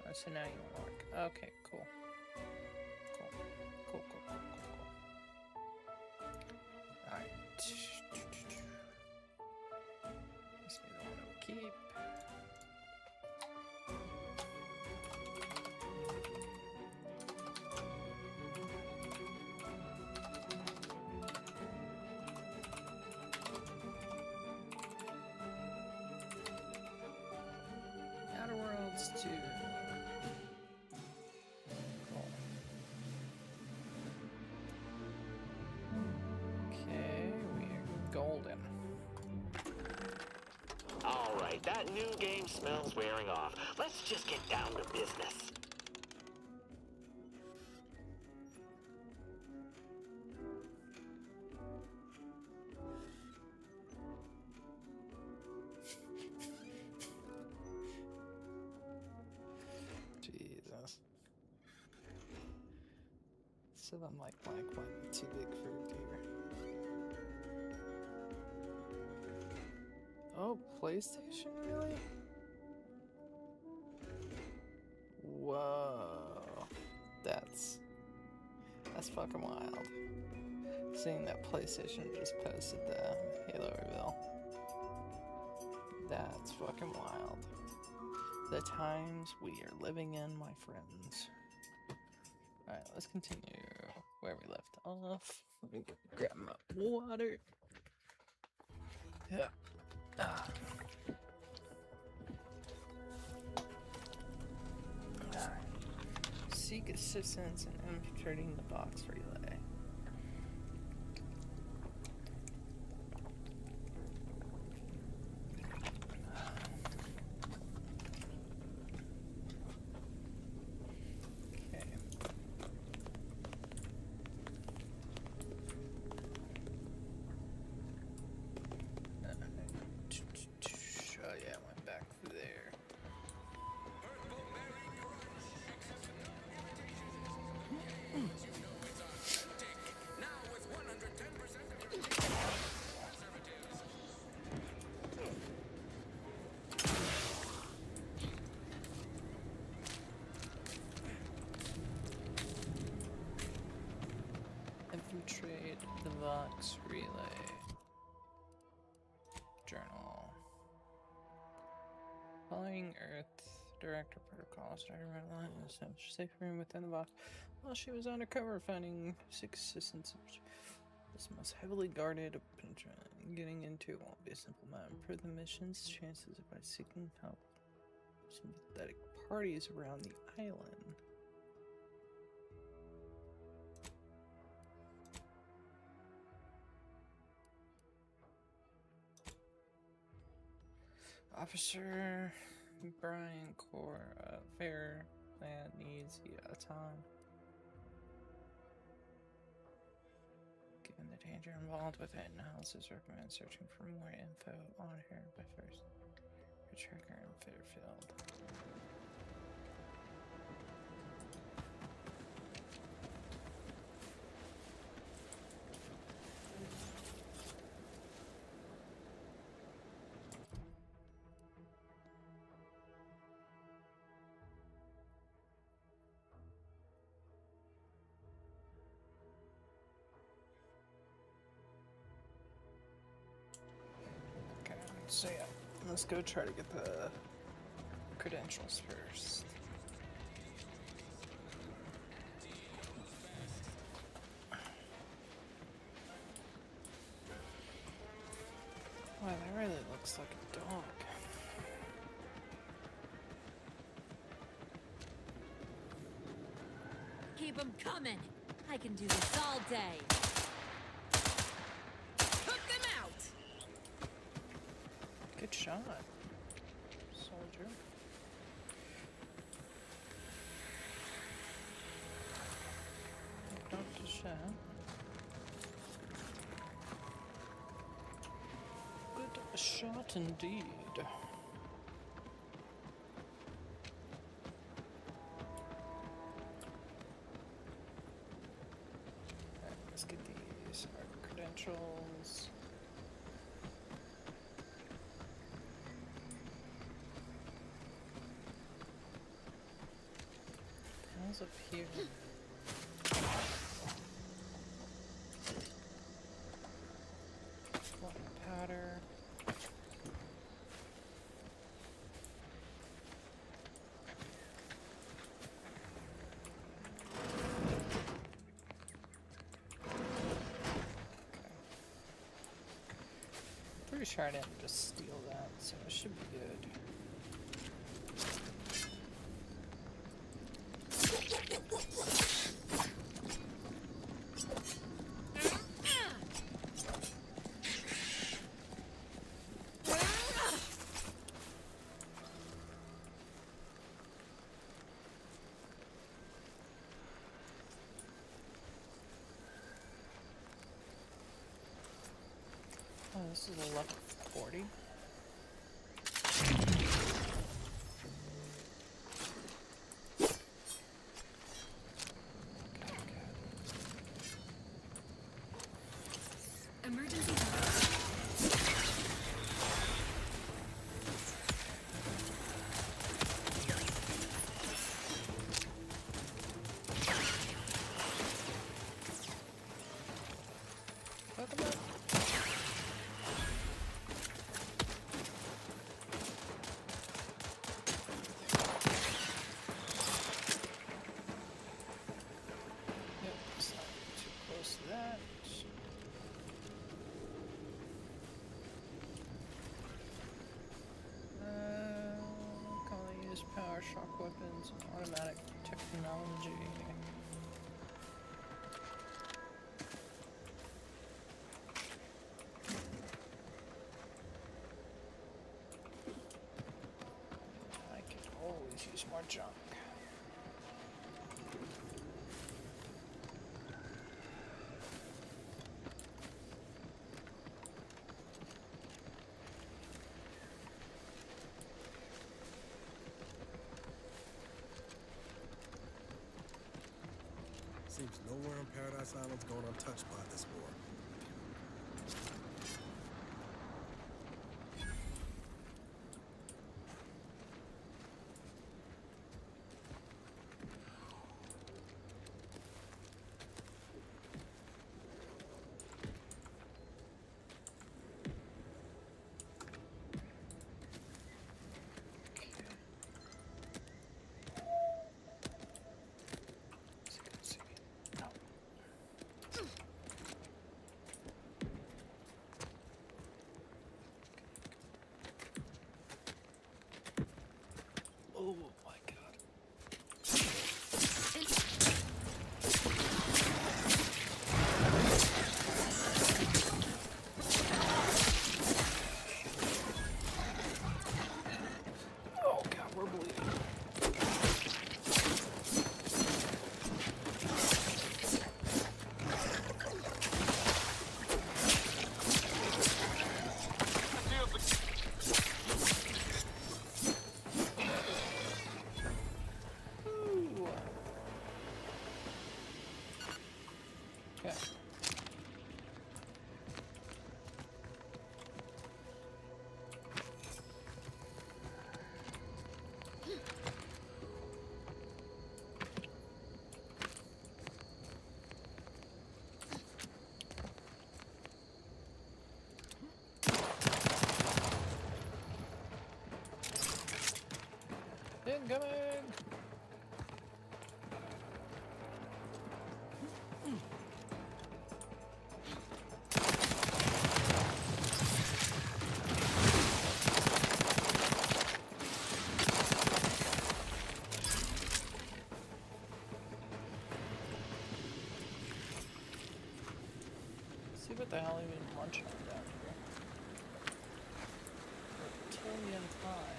Oh, so now you want to work. Okay, cool. Cool. Alright. This be the one we'll keep. Outer Worlds 2. Cool. Okay, we're golden. Alright, that new game smells wearing off. Let's just get down to business. Jesus. So I'm like went too big for a deer. Oh, PlayStation, really? Whoa. That's fucking wild. Seeing that PlayStation just posted the Halo reveal. That's fucking wild. The times we are living in, my friends. Alright, let's continue where we left off. Let me grab my water. Yeah. Seek assistance in infiltrating the box relay. Oh yeah, I went back through there. Infiltrate the Vox relay. Journal. Following Earth Director Protocol started running line in a safe room within the box while she was undercover finding 6 assistants. This most heavily guarded operation. Getting into it won't be a simple matter. Improve the mission's chances by seeking help. Sympathetic parties around the island. Officer Brian Core, Fairland needs time. Given the danger involved with it, analysis recommends searching for more info on her by first retrack her in Fairfield. So yeah, let's go try to get the credentials first. Wow, that really looks like a dog. Keep them coming. I can do this all day. Cook them out. Good shot, soldier. Dr. Shah. Good shot indeed. Alright, let's get these credentials. hell's up here? Black powder. Pretty sure I didn't just steal that, so it should be good. Oh, this is a level 40. Emergency. Welcome back. Yep, it's not too close to that. Calling use power shock weapons and automatic technology. I could always use more junk. Seems nowhere on Paradise Island's going untouched by this war. Oh my god. Oh god, we're bleeding. Ooh. Okay. Incoming! See what the hell even munching on down here. Reptilian hide.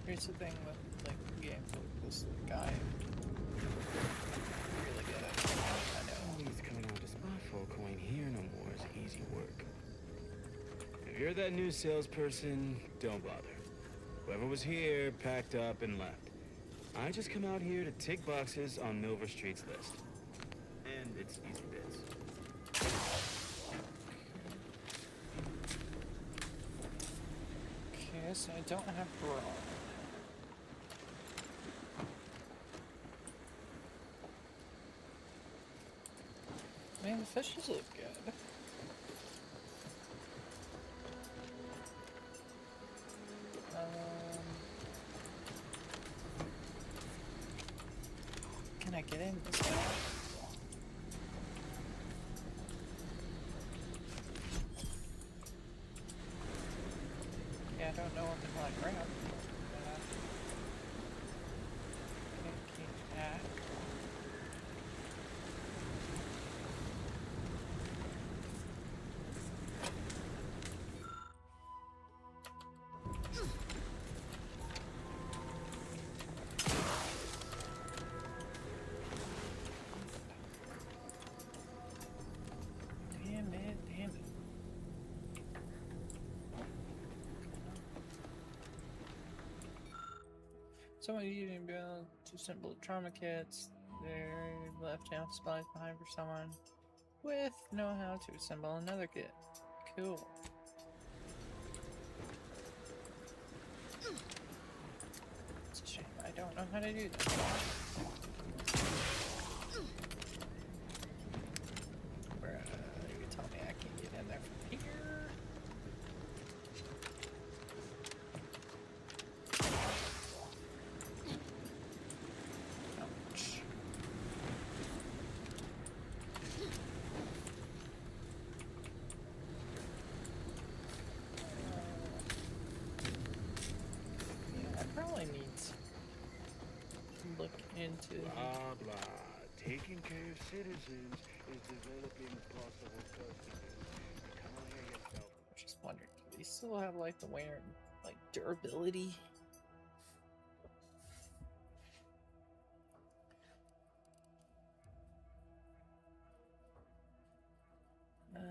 Here's the thing with like games like this guy. Really good at it. I know. He's coming out to spot folk who ain't here no more is easy work. If you're that new salesperson, don't bother. Whoever was here packed up and left. I just come out here to tick boxes on Milver Street's list. And it's easy biz. so I don't have brawn. Man, the fishes look good. Can I get in this way? Yeah, I don't know what the hell I grabbed. Can't keep that. Damn it, damn it. Someone using build to assemble trauma kits. They're left out supplies behind for someone with know how to assemble another kit. Cool. It's a shame I don't know how to do that. Bruh, you tell me I can get in there from here. Ouch. Yeah, I probably need to look into Blah, blah. Taking care of citizens is developing possible customers. Come on here yourself. I'm just wondering, do they still have like the wear like durability?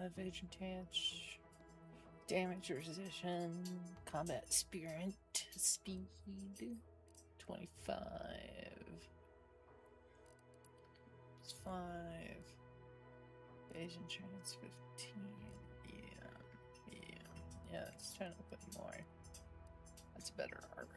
Evasion chance, damage resistance, combat spirit, speed 25. It's 5. Evasion chance 15. Yeah, it's trying to put more. That's better armor.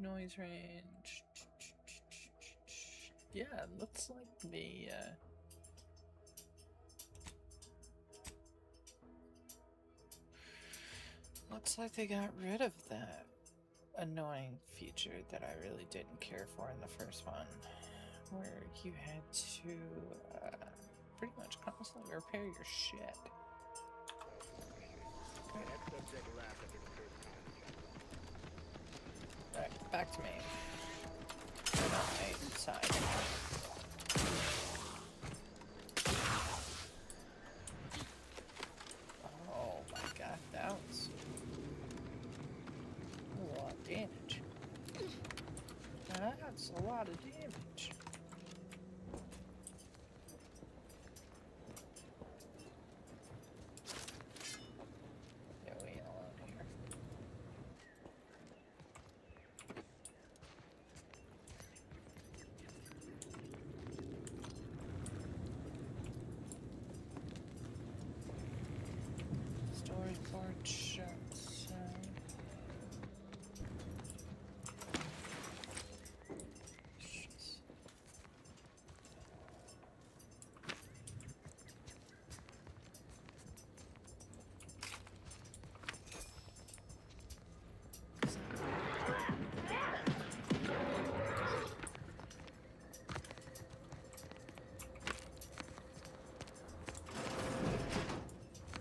Noise range. Yeah, it looks like the looks like they got rid of that annoying feature that I really didn't care for in the first one, where you had to pretty much constantly repair your shit. Right, back to me. Get on my side. Oh my god, that was a lot of damage. That's a lot of damage. Yeah, we ain't alone here. Storyboard shots.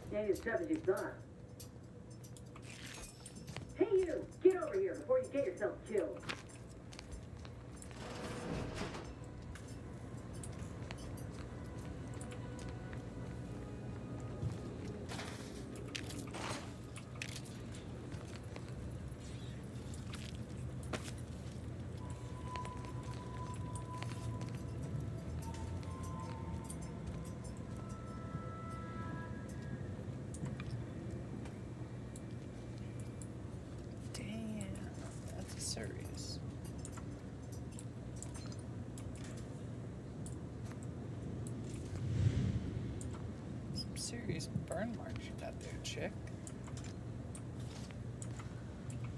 Stay as tough as you thought. Hey you! Get over here before you get yourself killed. Damn, that's a surge. see some burn marks you got there, chick.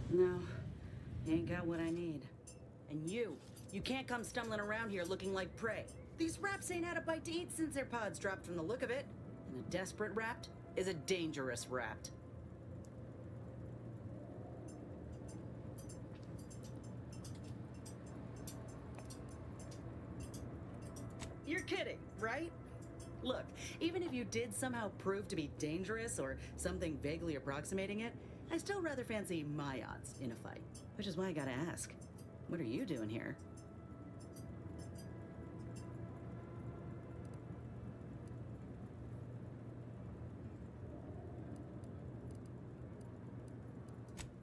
No, you ain't got what I need. And you can't come stumbling around here looking like prey. These raps ain't had a bite to eat since their pods dropped from the look of it. And a desperate rapt is a dangerous rapt. You're kidding, right? Look, even if you did somehow prove to be dangerous or something vaguely approximating it, I still rather fancy my odds in a fight. Which is why I gotta ask, what are you doing here?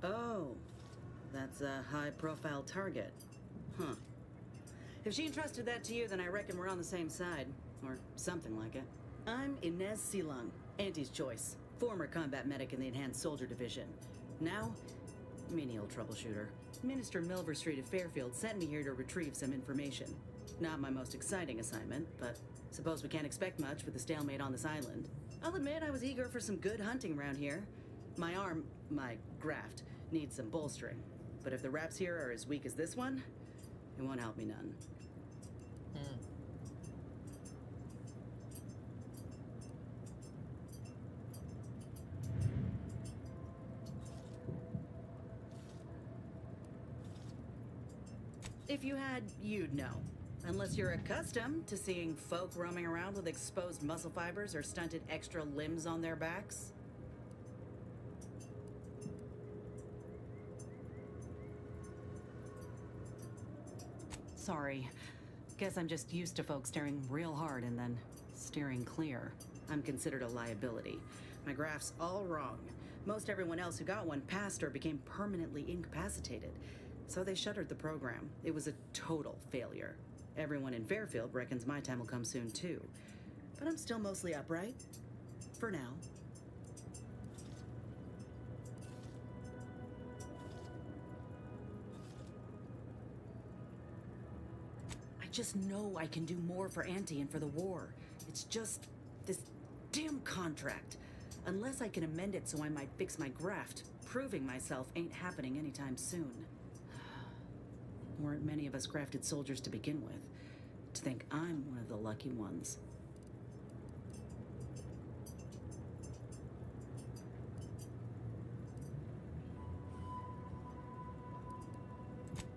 Oh, that's a high-profile target. Huh. If she entrusted that to you, then I reckon we're on the same side. Or something like it. I'm Inez Silung, Auntie's choice. Former combat medic in the Enhanced Soldier Division. Now, menial troubleshooter. Minister Milver Street of Fairfield sent me here to retrieve some information. Not my most exciting assignment, but suppose we can't expect much with the stalemate on this island. I'll admit I was eager for some good hunting around here. My arm, my graft, needs some bolstering. But if the raps here are as weak as this one, it won't help me none. If you had, you'd know. Unless you're accustomed to seeing folk roaming around with exposed muscle fibers or stunted extra limbs on their backs. Sorry. Guess I'm just used to folks staring real hard and then steering clear. I'm considered a liability. My graph's all wrong. Most everyone else who got one passed or became permanently incapacitated. So they shuttered the program. It was a total failure. Everyone in Fairfield reckons my time will come soon too. But I'm still mostly upright. For now. I just know I can do more for Auntie and for the war. It's just this damn contract. Unless I can amend it so I might fix my graft, proving myself ain't happening anytime soon. Weren't many of us grafted soldiers to begin with. To think I'm one of the lucky ones.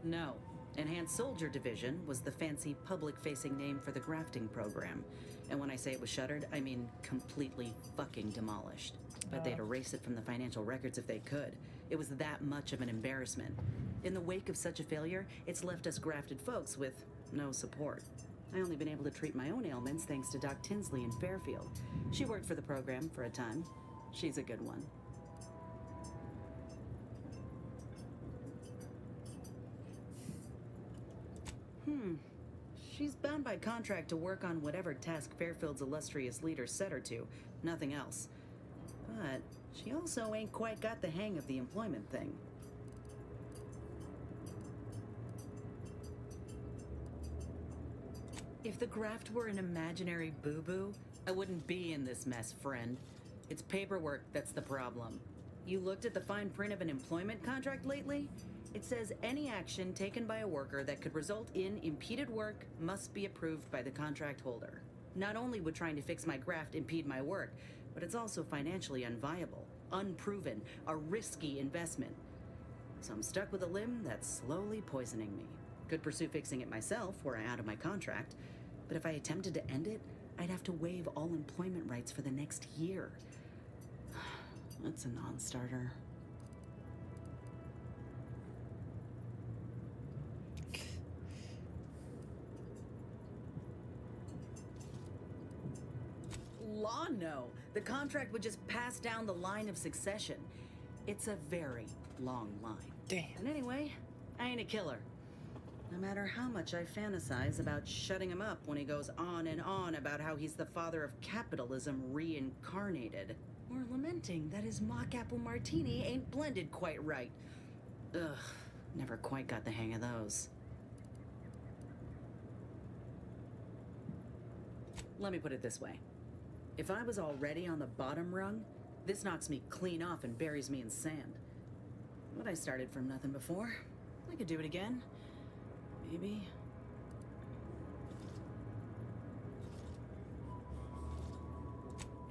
No. Enhanced Soldier Division was the fancy public-facing name for the grafting program. And when I say it was shuttered, I mean completely fucking demolished. But they'd erase it from the financial records if they could. It was that much of an embarrassment. In the wake of such a failure, it's left us grafted folks with no support. I only been able to treat my own ailments thanks to Doc Tinsley in Fairfield. She worked for the program for a time. She's a good one. She's bound by contract to work on whatever task Fairfield's illustrious leader set her to, nothing else. But she also ain't quite got the hang of the employment thing. If the graft were an imaginary boo-boo, I wouldn't be in this mess, friend. It's paperwork that's the problem. You looked at the fine print of an employment contract lately? It says any action taken by a worker that could result in impeded work must be approved by the contract holder. Not only would trying to fix my graft impede my work, but it's also financially unviable, unproven, a risky investment. So I'm stuck with a limb that's slowly poisoning me. Could pursue fixing it myself were I out of my contract, but if I attempted to end it, I'd have to waive all employment rights for the next year. That's a non-starter. Law, no. The contract would just pass down the line of succession. It's a very long line. Damn. And anyway, I ain't a killer. No matter how much I fantasize about shutting him up when he goes on and on about how he's the father of capitalism reincarnated. Or lamenting that his mock apple martini ain't blended quite right. Ugh, never quite got the hang of those. Let me put it this way. If I was already on the bottom rung, this knocks me clean off and buries me in sand. But I started from nothing before. I could do it again. Maybe.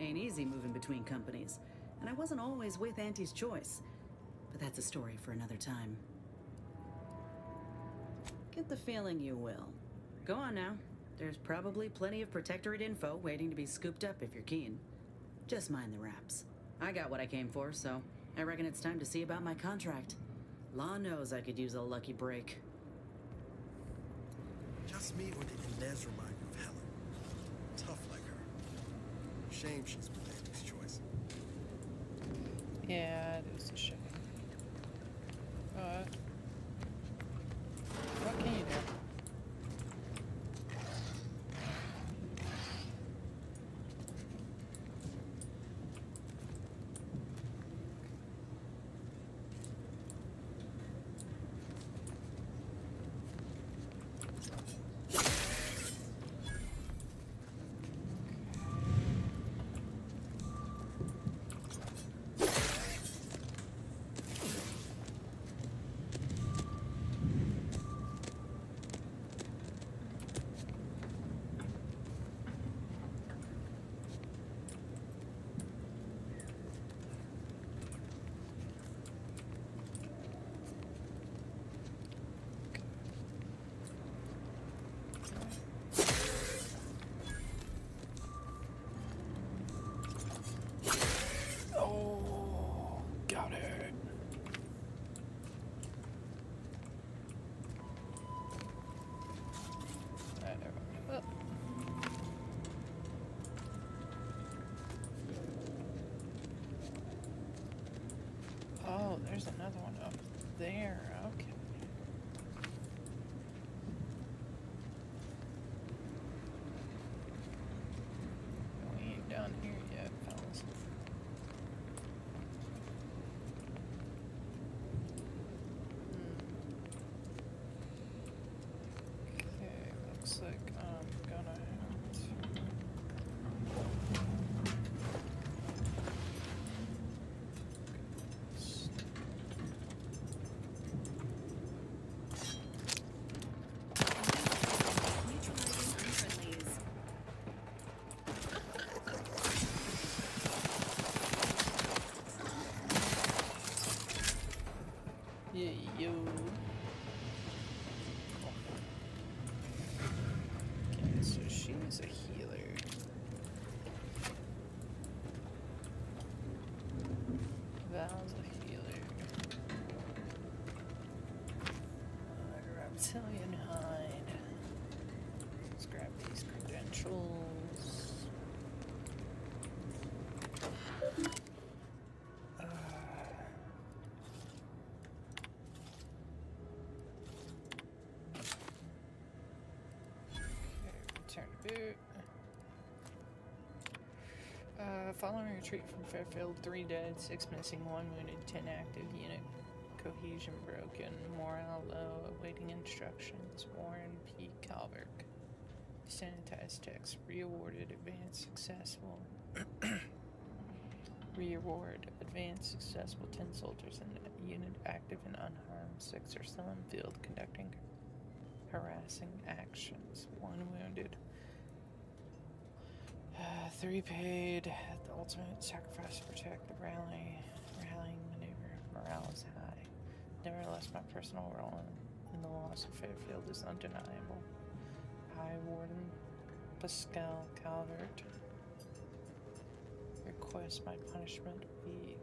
Ain't easy moving between companies, and I wasn't always with Auntie's choice. But that's a story for another time. Get the feeling you will. Go on now. There's probably plenty of Protectorate info waiting to be scooped up if you're keen. Just mind the raps. I got what I came for, so I reckon it's time to see about my contract. Law knows I could use a lucky break. Just me, or did Inez remind you of Helen? Tough like her. Shame she's with Andy's choice. Yeah, it is a shame. But what can you do? Got it. Oh, there's another one up there. Okay. We ain't down here yet, fellas. Okay, looks like I'm gonna have to... Neutralizing unfriendlies. Yeah, yo. Okay, so she's a healer. Val's a healer. Reptilian hide. Let's grab these credentials. Return to boot. Following retreat from Fairfield, 3 dead, 6 missing, 1 wounded, 10 active, unit cohesion broken, morale low, awaiting instructions. Warren P. Calvert. Sanitized text, re-awarded, advanced successful. Re-award, advanced successful, 10 soldiers in unit active and unharmed, 6 are still in field conducting harassing actions, 1 wounded. 3 paid, the ultimate sacrifice to protect the rallying maneuver. Morale is high. Nevertheless, my personal role in the loss of Fairfield is undeniable. High Warden Pascal Calvert requests my punishment be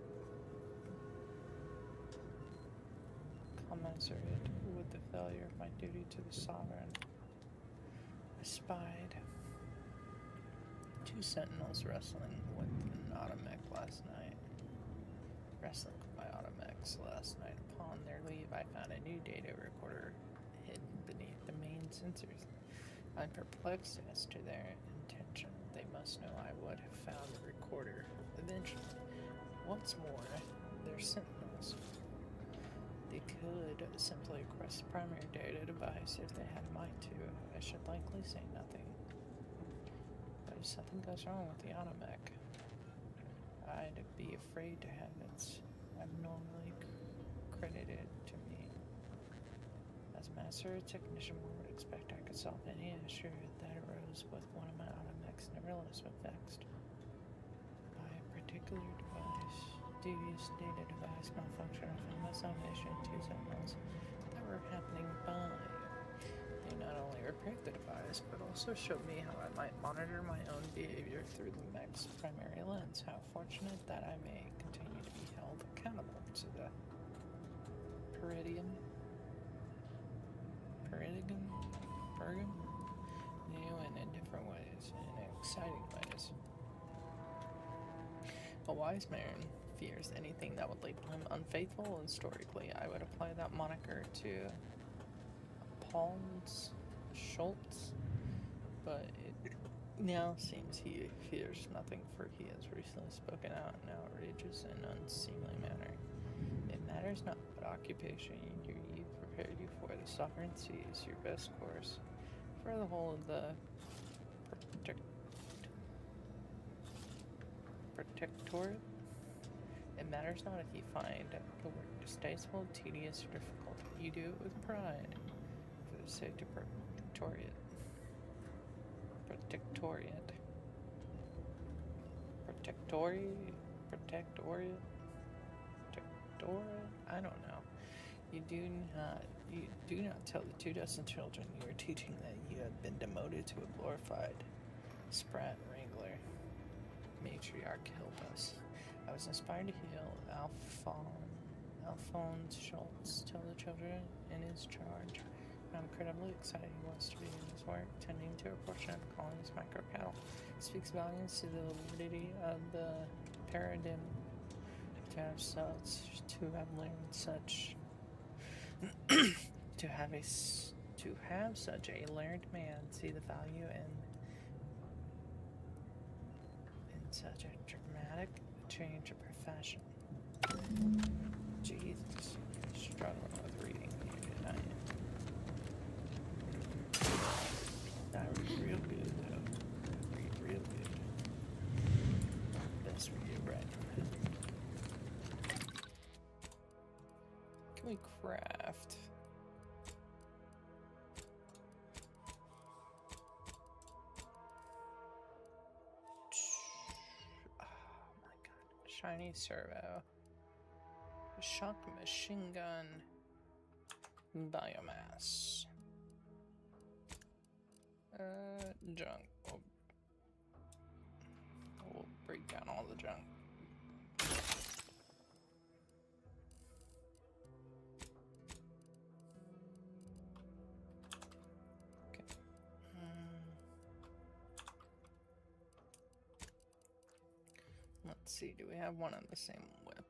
commensurate with the failure of my duty to the sovereign. I spied 2 sentinels wrestling with an automech last night. Wrestling with my automechs last night. Upon their leave, I found a new data recorder hidden beneath the main sensors. I'm perplexed as to their intention. They must know I would have found the recorder eventually. What's more, they're sentinels. They could simply request the primary data device if they had a mind to. I should likely say nothing. But if something goes wrong with the automech, I'd be afraid to have it abnormally credited to me. As master technician, one would expect I could solve any issue that arose with one of my automechs, nevertheless was vexed by a particular device. Devious data device malfunction. I found myself issuing 2 signals that were happening by. They not only repaired the device, but also showed me how I might monitor my own behavior through the mech's primary lens. How fortunate that I may continue to be held accountable to the Peridium, new and in different ways, in exciting ways. A wise man fears anything that would label him unfaithful, and historically I would apply that moniker to Paul Schultz, but it now seems he fears nothing, for he has recently spoken out in an outrageous and unseemly manner. It matters not what occupation you prepared you for. The sovereign sees your best course for the whole of the protectorate. It matters not if you find the work distasteful, tedious, or difficult. You do it with pride for the sake of protectorate. I don't know. You do not tell the 2 dozen children you are teaching that you have been demoted to a glorified sprat wrangler. Matriarch Hilbus. I was inspired to heal Alphonse Schultz tell the children in his charge how incredibly excited he was to be in his work, tending to a portion of the colony's micro cattle. It speaks volumes to the validity of the paradigm to have learned such to have such a learned man see the value in such a dramatic change of profession. Jesus, I'm struggling with reading here tonight. I read real good though. Read real good. Best read right now. Can we craft? Shiny servo, shock machine gun, biomass, junk. We'll break down all the junk. Okay. Let's see, do we have one of the same weapon?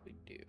We do.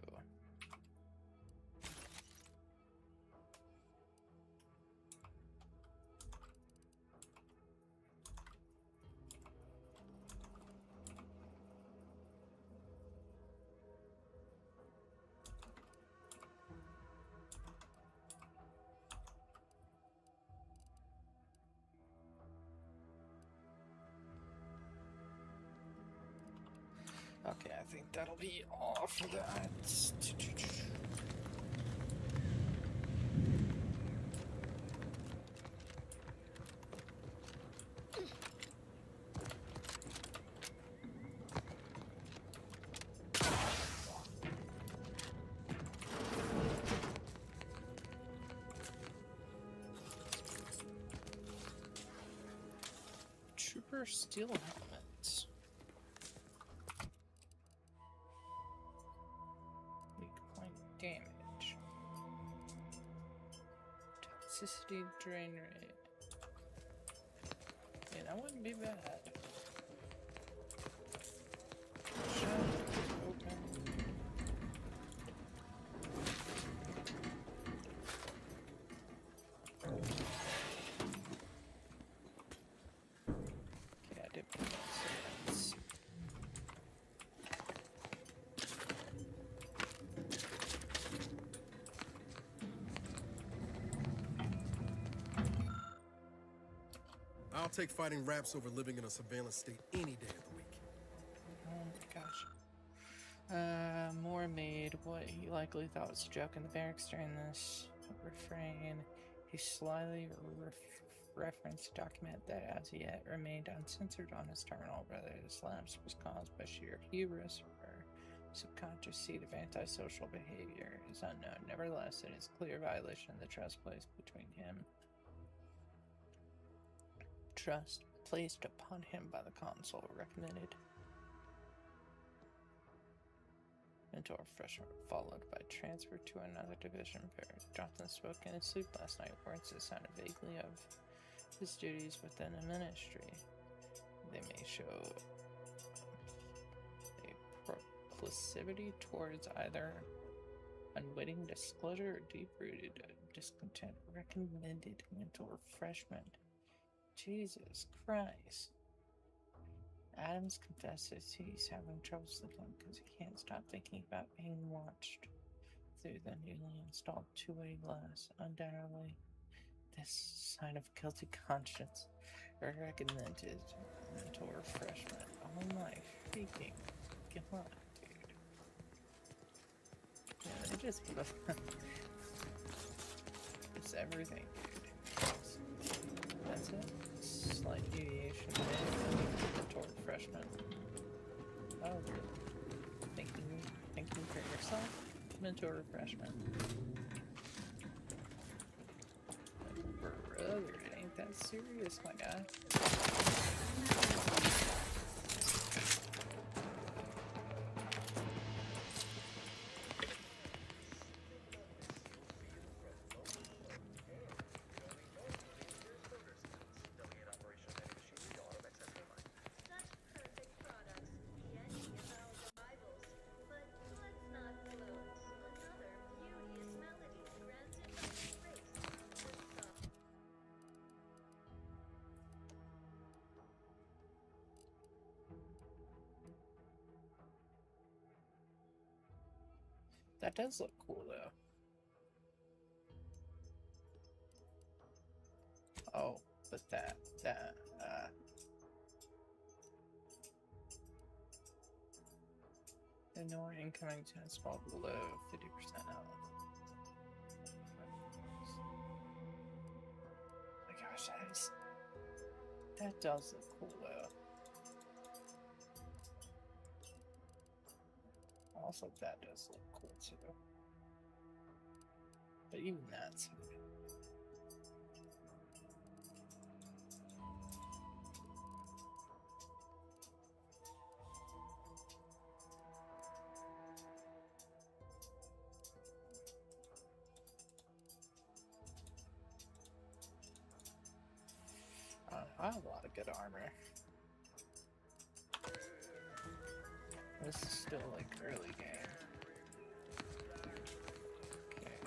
Okay, I think that'll be all for that. Trooper steel helmets. Damage. Toxicity drain rate. Yeah, that wouldn't be bad. Shut open. Okay, I did put that, so I'll take fighting raps over living in a surveillance state any day of the week. Oh my gosh. Moore made what he likely thought was a joke in the barracks during this refrain. He slyly referenced a document that as yet remained uncensored on his terminal. Whether this lapse was caused by sheer hubris or subconscious seed of antisocial behavior is unknown. Nevertheless, it is a clear violation of the trust placed between him. Trust placed upon him by the console recommended. Mentor freshman followed by transfer to another division. Jonathan spoke in his sleep last night. Words that sounded vaguely of his duties within the ministry. They may show a proclivity towards either unwitting disclosure or deep-rooted discontent. Recommended mentor freshman. Jesus Christ. Adams confesses he's having trouble sleeping because he can't stop thinking about being watched through the newly installed two-way glass. Undoubtedly, this sign of guilty conscience recommended mentor freshman. Oh my freaking god, dude. Yeah, they just it's everything, dude. That's it. Slight deviation mentor freshman. Oh, thinking for yourself, mentor freshman. Brother, it ain't that serious, my guy. That does look cool, though. Oh, but ignore incoming tennis ball below 50% health. My gosh, that does look cool, though. Also, that does look cool too. But even that's I have a lot of good armor. This is still like early game. Okay,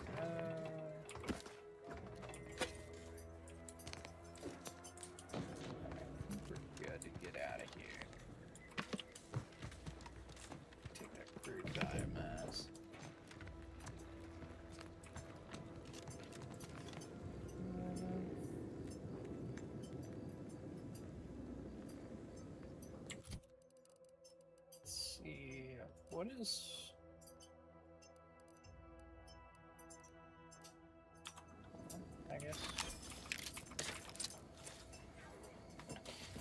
we're good to get out of here. Take that crude biomass. What is... I guess...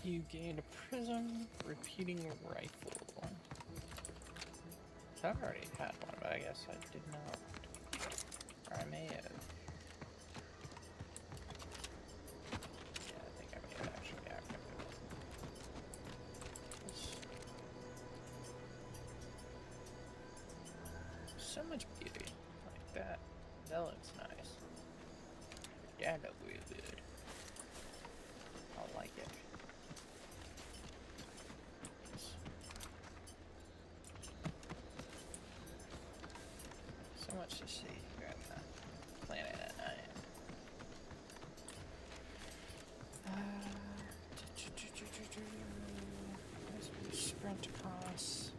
You gained a prism repeating rifle. I've already had one, but I guess I did not. Or I may have. Yeah, I think I may have actually activated it. So much beauty like that. That looks nice. Yeah, that looks real good. I like it. So much to see here on the planet at night. Sprint across.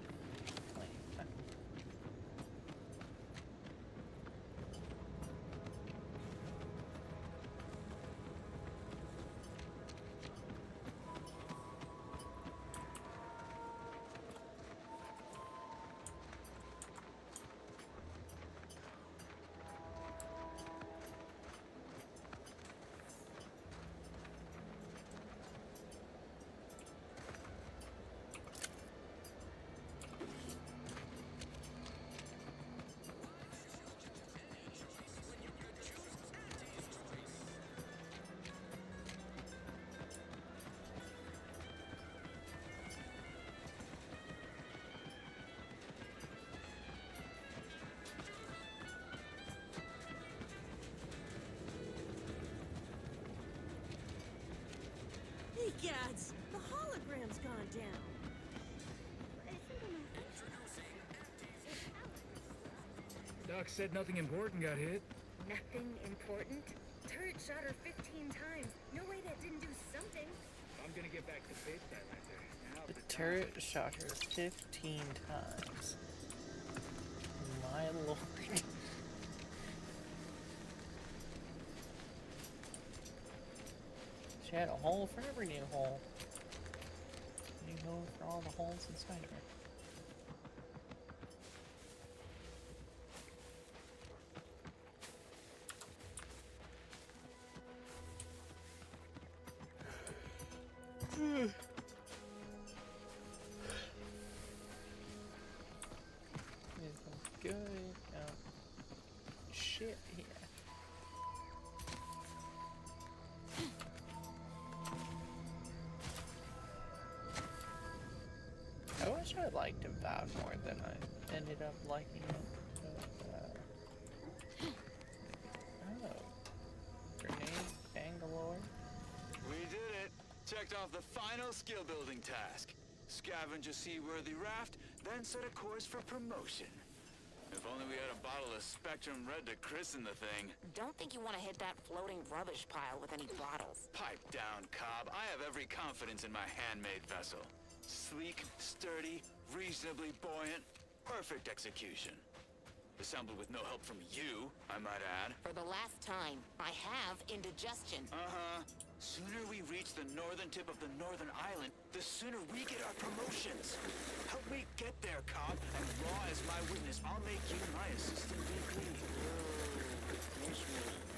Egads! The hologram's gone down. Doc said nothing important got hit. Nothing important? Turret shot her 15 times. No way that didn't do something. I'm gonna get back to base that later. Now The turret shot her 15 times. My lord. She had a hole for every new hole. New hole for all the holes inside of her. Good. Shit here. I wish I liked Avowed more than I ended up liking it. Oh. Grenade Bangalore. we did it. Checked off the final skill building task. Scavenge a seaworthy raft, then set a course for promotion. If only we had a bottle of Spectrum Red to christen the thing. Don't think you want to hit that floating rubbish pile with any bottles. Pipe down, Cobb. I have every confidence in my handmade vessel. Sleek, sturdy, reasonably buoyant, perfect execution. Assembled with no help from you, I might add. For the last time, I have indigestion. Uh-huh. Sooner we reach the northern tip of the northern island, the sooner we get our promotions. Help me get there, Cobb, and Raw as my witness, I'll make you my assistant VP.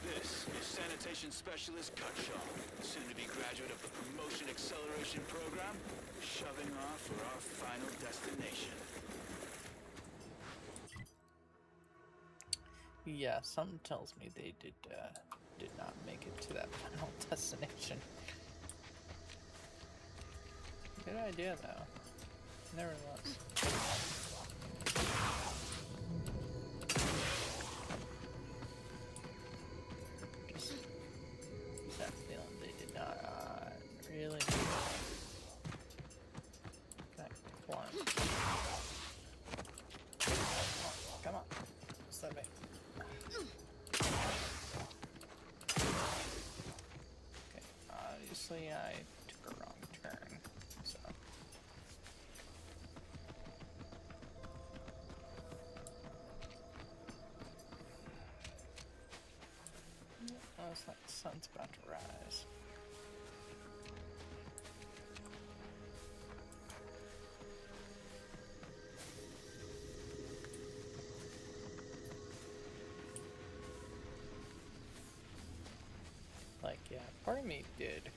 This is Sanitation Specialist Cutshaw, soon-to-be graduate of the Promotion Acceleration Program, shoving off for our final destination. Yeah, something tells me they did not make it to that final destination. Good idea, though. Nevertheless. Just that feeling they did not really. Can I climb? Come on. What's that make? Obviously, I took a wrong turn, so. Oh, it's like the sun's about to rise. Like, yeah, part of me did.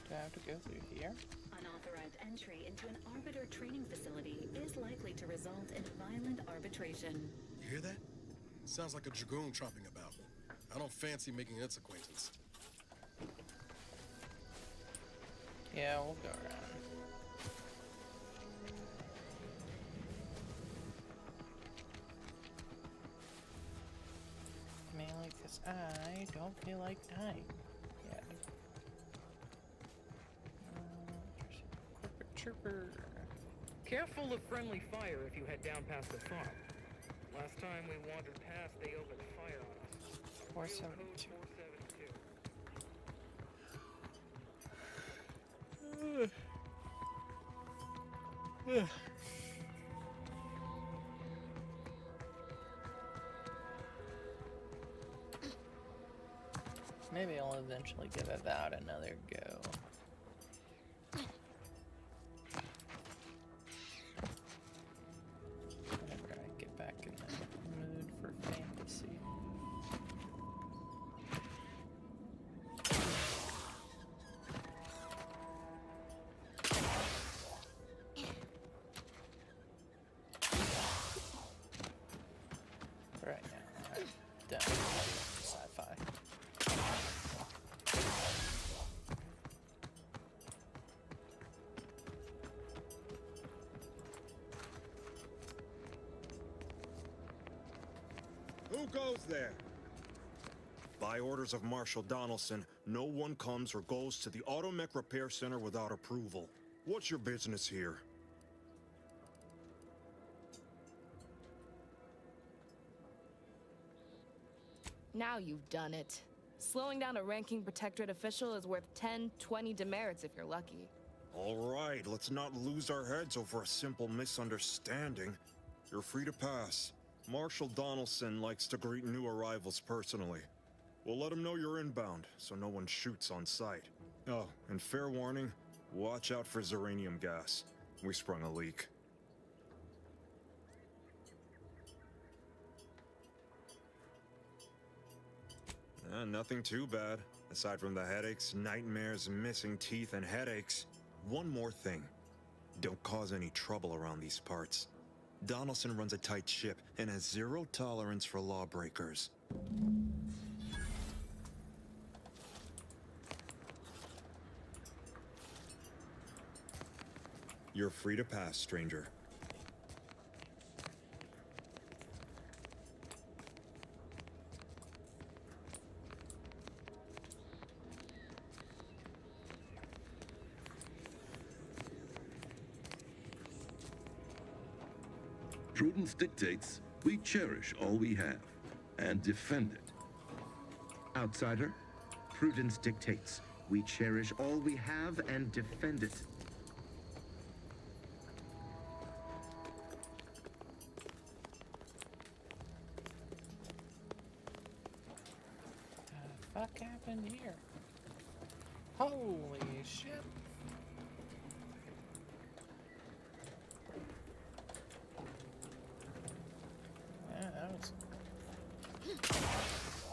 Do I have to go through here? Unauthorized entry into an arbiter training facility is likely to result in violent arbitration. You hear that? Sounds like a dragoon tromping about. I don't fancy making its acquaintance. Yeah, we'll go around. Mainly because I don't feel like dying yet. Corporate Trooper. Careful of friendly fire if you head down past the farm. Last time we wandered past, they opened fire on us. 472. 472. Maybe I'll eventually give Avowed another go. Whenever I get back in the mood for fantasy. Right now, I'm done with sci-fi. Who goes there? By orders of Marshal Donaldson, no one comes or goes to the Automech Repair Center without approval. What's your business here? Now you've done it. Slowing down a ranking protectorate official is worth 10, 20 demerits if you're lucky. All right, let's not lose our heads over a simple misunderstanding. You're free to pass. Marshal Donaldson likes to greet new arrivals personally. We'll let him know you're inbound, so no one shoots on sight. Oh, and fair warning, watch out for Zeranium gas. We sprung a leak. Nothing too bad. Aside from the headaches, nightmares, missing teeth, and headaches. One more thing. Don't cause any trouble around these parts. Donaldson runs a tight ship and has zero tolerance for lawbreakers. You're free to pass, stranger. Prudence dictates we cherish all we have and defend it. Outsider, prudence dictates we cherish all we have and defend it. The fuck happened here? Holy shit. Yeah, that was...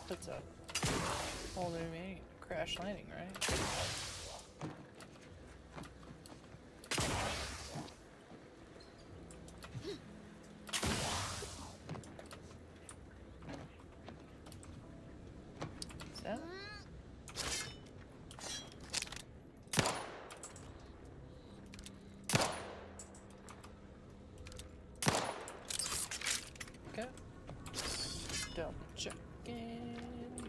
That's a whole new meaning. Crash landing, right? Okay. Double checking,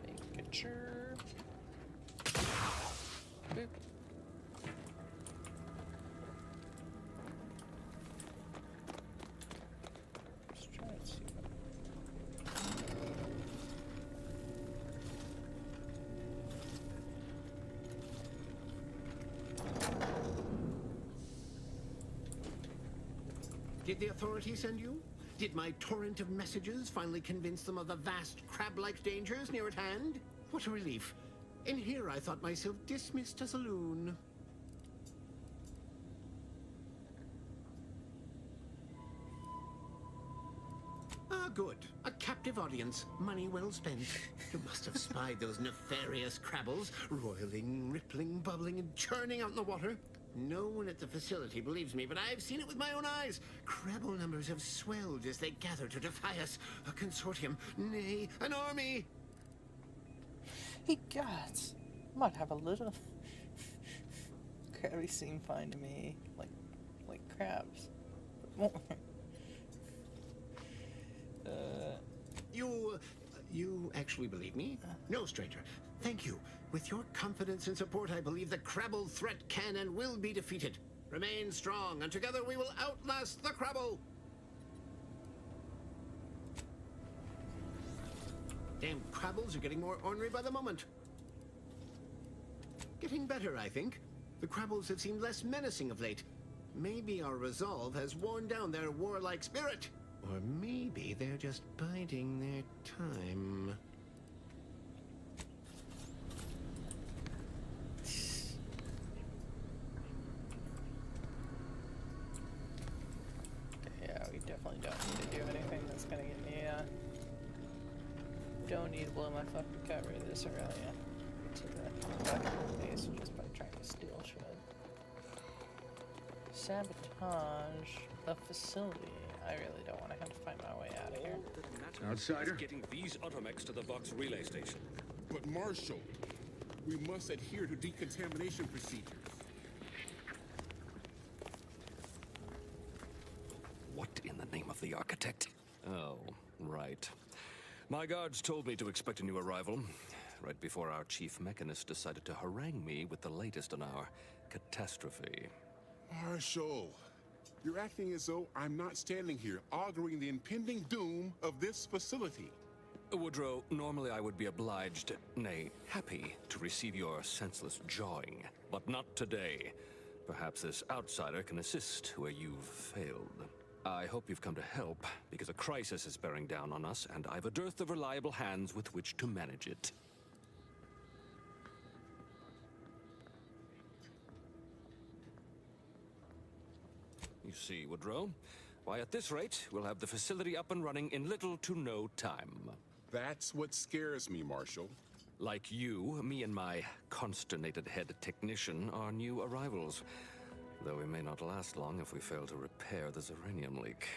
making sure. Boop. Let's try and see Did the authorities send you? Did my torrent of messages finally convince them of the vast crab-like dangers near at hand? What a relief. In here I thought myself dismissed as a loon. Ah, good. A captive audience. Money well spent. You must have spied those nefarious crabbles, roiling, rippling, bubbling, and churning out in the water. No one at the facility believes me, but I've seen it with my own eyes. Crabble numbers have swelled as they gather to defy us. A consortium, nay, an army. Hey, gods. Might have a little crabby seem fine to me, like crabs. You actually believe me? No, stranger. Thank you. With your confidence and support, I believe the Crabble threat can and will be defeated. Remain strong, and together we will outlast the Crabble! Damn Crabbles are getting more ornery by the moment. Getting better, I think. The Crabbles have seemed less menacing of late. Maybe our resolve has worn down their warlike spirit. Or maybe they're just biding their time. Yeah, we definitely don't need to do anything that's gonna get me, don't need to blow my fucking cover this early to the fucking base just by trying to steal shit. Sabotage the facility. I really don't want to have to find my way out of here. Outsider? Getting these automechs to the Vox relay station. But Marshal, we must adhere to decontamination procedures. What in the name of the architect? Oh, right. My guards told me to expect a new arrival. right before our chief mechanist decided to harangue me with the latest in our catastrophe. Marshall, you're acting as though I'm not standing here auguring the impending doom of this facility. Woodrow, normally I would be obliged, nay, happy, to receive your senseless jawing. But not today. Perhaps this outsider can assist where you've failed. I hope you've come to help, because a crisis is bearing down on us, and I've a dearth of reliable hands with which to manage it. You see, Woodrow, why at this rate, we'll have the facility up and running in little to no time. That's what scares me, Marshall. Like you, me and my consternated head technician are new arrivals. Though we may not last long if we fail to repair the Zeranium leak.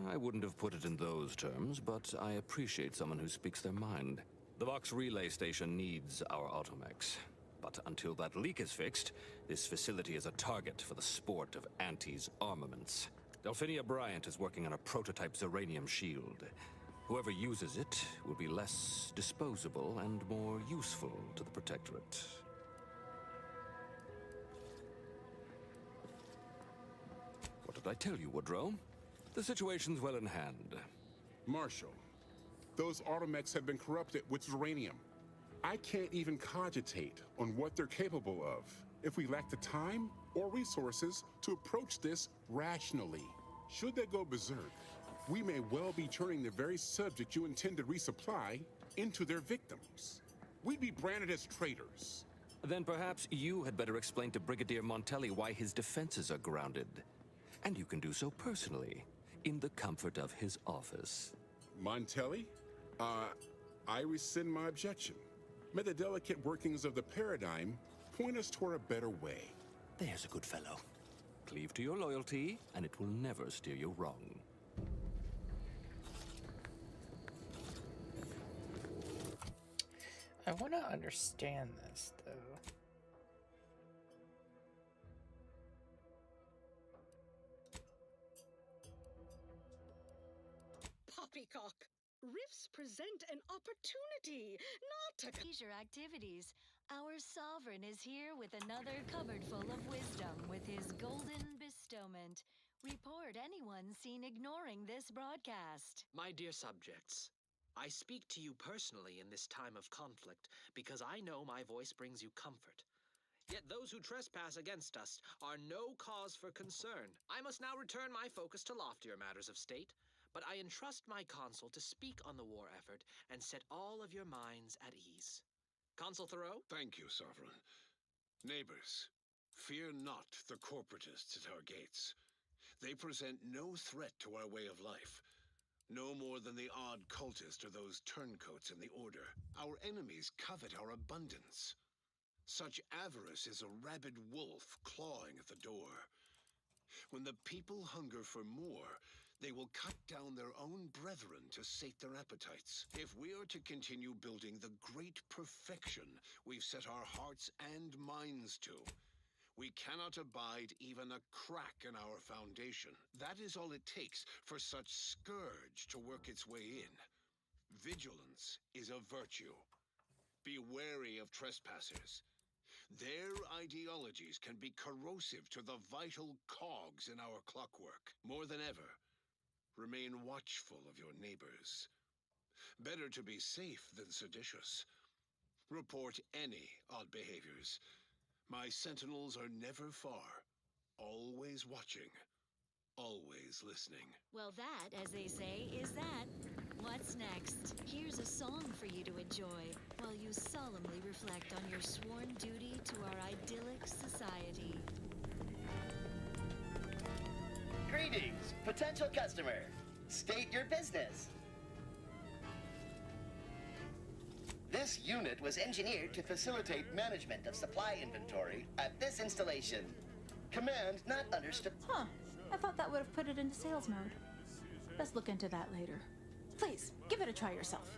I wouldn't have put it in those terms, but I appreciate someone who speaks their mind. The Vox relay station needs our Automex. But until that leak is fixed, this facility is a target for the sport of Auntie's armaments. Delphinia Bryant is working on a prototype Zeranium shield. Whoever uses it will be less disposable and more useful to the Protectorate. What did I tell you, Woodrow? The situation's well in hand. Marshall, those Automex have been corrupted with Zeranium. I can't even cogitate on what they're capable of if we lack the time or resources to approach this rationally. Should they go berserk, we may well be turning the very subject you intend to resupply into their victims. We'd be branded as traitors. Then perhaps you had better explain to Brigadier Montelli why his defenses are grounded. And you can do so personally, in the comfort of his office. Montelli? I rescind my objection. May the delicate workings of the paradigm point us toward a better way. There's a good fellow. Cleave to your loyalty, and it will never steer you wrong. I want to understand this, though. Poppycock! Rifts present an opportunity, not a leisure activities. Our sovereign is here with another cupboard full of wisdom with his golden bestowment. Report anyone seen ignoring this broadcast. My dear subjects, I speak to you personally in this time of conflict because I know my voice brings you comfort. Yet those who trespass against us are no cause for concern. I must now return my focus to loftier matters of state, but I entrust my consul to speak on the war effort and set all of your minds at ease. Consul Thoreau? Thank you, Sovereign. Neighbors, fear not the corporatists at our gates. They present no threat to our way of life. No more than the odd cultist or those turncoats in the Order. Our enemies covet our abundance. Such avarice is a rabid wolf clawing at the door. When the people hunger for more, they will cut down their own brethren to sate their appetites. If we are to continue building the great perfection we've set our hearts and minds to, we cannot abide even a crack in our foundation. That is all it takes for such scourge to work its way in. Vigilance is a virtue. Be wary of trespassers. Their ideologies can be corrosive to the vital cogs in our clockwork. More than ever, remain watchful of your neighbors. Better to be safe than seditious. Report any odd behaviors. My sentinels are never far, always watching, always listening. Well, that, as they say, is that. What's next? Here's a song for you to enjoy while you solemnly reflect on your sworn duty to our idyllic society. Greetings, potential customer. State your business. This unit was engineered to facilitate management of supply inventory at this installation. Command not understood. Huh. I thought that would have put it into sales mode. Let's look into that later. Please, give it a try yourself.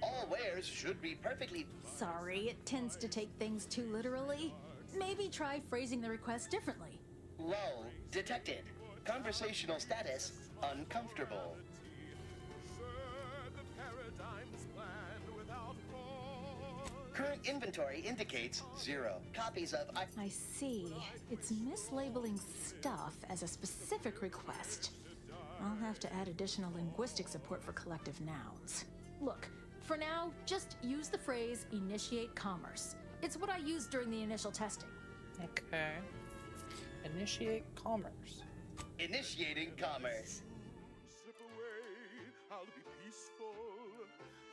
All wares should be perfectly... Sorry, it tends to take things too literally. Maybe try phrasing the request differently. Lull detected. Conversational status uncomfortable. Current inventory indicates 0 copies of I see. It's mislabeling stuff as a specific request. I'll have to add additional linguistic support for collective nouns. Look, for now, just use the phrase initiate commerce. It's what I used during the initial testing. Okay. Initiate commerce. Initiating commerce. Slip away, I'll be peaceful.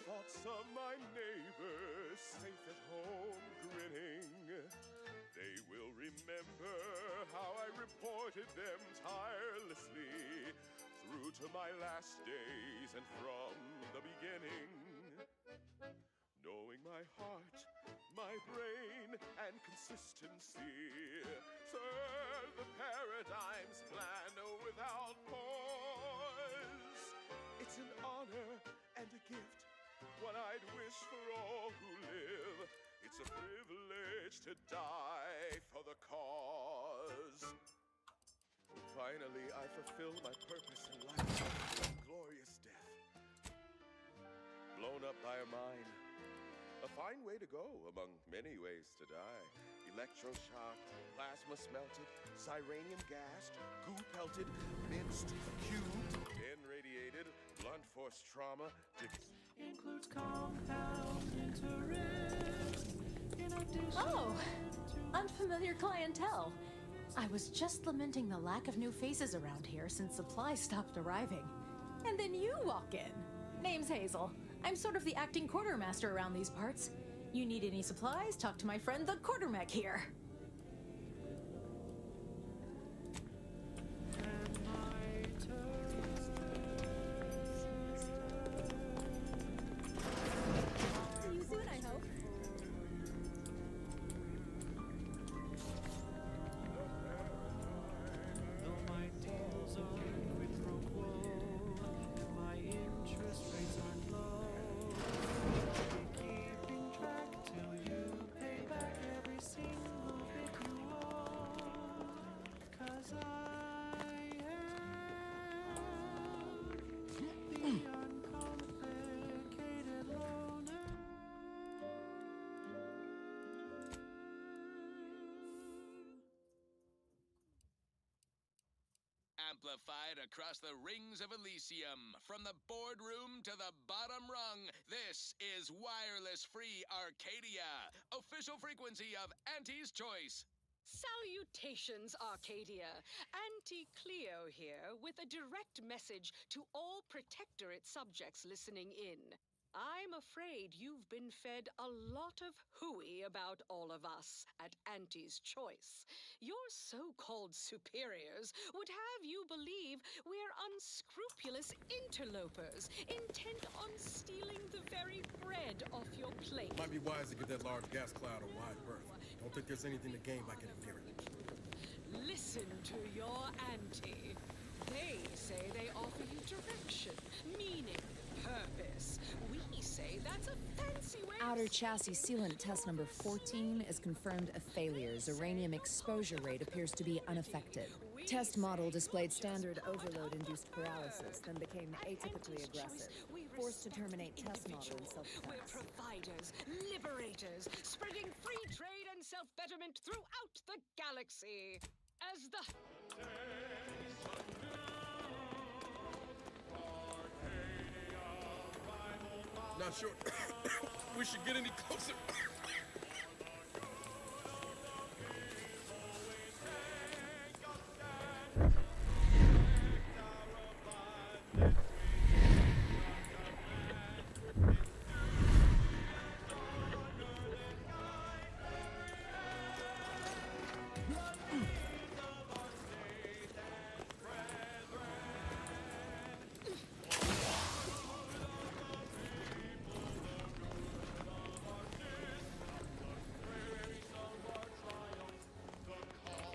Thoughts of my neighbors safe at home grinning. They will remember how I reported them tirelessly through to my last days and from the beginning. Knowing my heart, my brain, and consistency, serve the paradigm's plan without pause. It's an honor and a gift, one I'd wish for all who live. It's a privilege to die for the cause. Finally, I fulfilled my purpose in life, a glorious death. Blown up by a mine. A fine way to go, among many ways to die. Electroshocked, plasma smelted, cyranium gassed, goo pelted, minced, cubed, irradiated, blunt force trauma, includes compound interest. Oh, unfamiliar clientele. I was just lamenting the lack of new faces around here since supplies stopped arriving. And then you walk in. Name's Hazel. I'm sort of the acting quartermaster around these parts. You need any supplies, talk to my friend the quartermech here. See you soon, I hope. Though my deals are quid pro quo, my interest rates are low. Keeping track till you pay back every single bit you owe. 'Cause I am the uncomplicated loner. Amplified across the rings of Elysium, from the boardroom to the bottom rung, this is Wireless Free Arcadia, official frequency of Auntie's Choice. Salutations, Arcadia. Auntie Cleo here with a direct message to all Protectorate subjects listening in. I'm afraid you've been fed a lot of hooey about all of us at Auntie's Choice. Your so-called superiors would have you believe we're unscrupulous interlopers, intent on stealing the very bread off your plate. Might be wise to give that large gas cloud a wide berth. Don't think there's anything to gain by interfering. Listen to your auntie. They say they offer you direction, meaning, purpose. We say that's a fancy way Outer chassis sealant test number 14 is confirmed a failure. Uranium exposure rate appears to be unaffected. Test model displayed standard overload-induced paralysis, then became atypically aggressive. Forced to terminate test model in self-defense. We're providers, liberators, spreading free trade and self-betterment throughout the galaxy. As the... Not sure we should get any closer.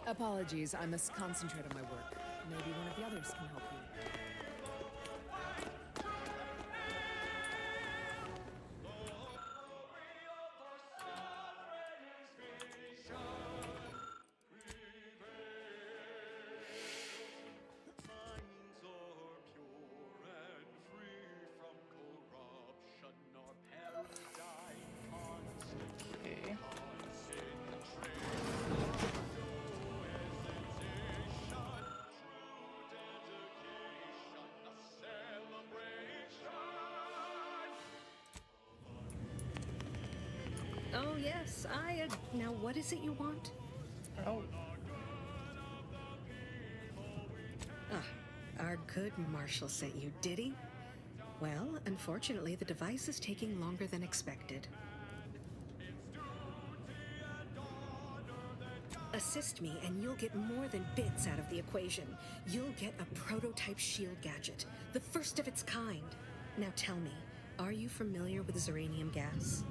Apologies, I must concentrate on my work. Maybe one of the others can help you. Oh, yes, now what is it you want? Oh. Our good Marshal sent you, did he? Well, unfortunately, the device is taking longer than expected. Assist me, and you'll get more than bits out of the equation. You'll get a prototype shield gadget, the first of its kind. Now tell me, are you familiar with Zeranium gas?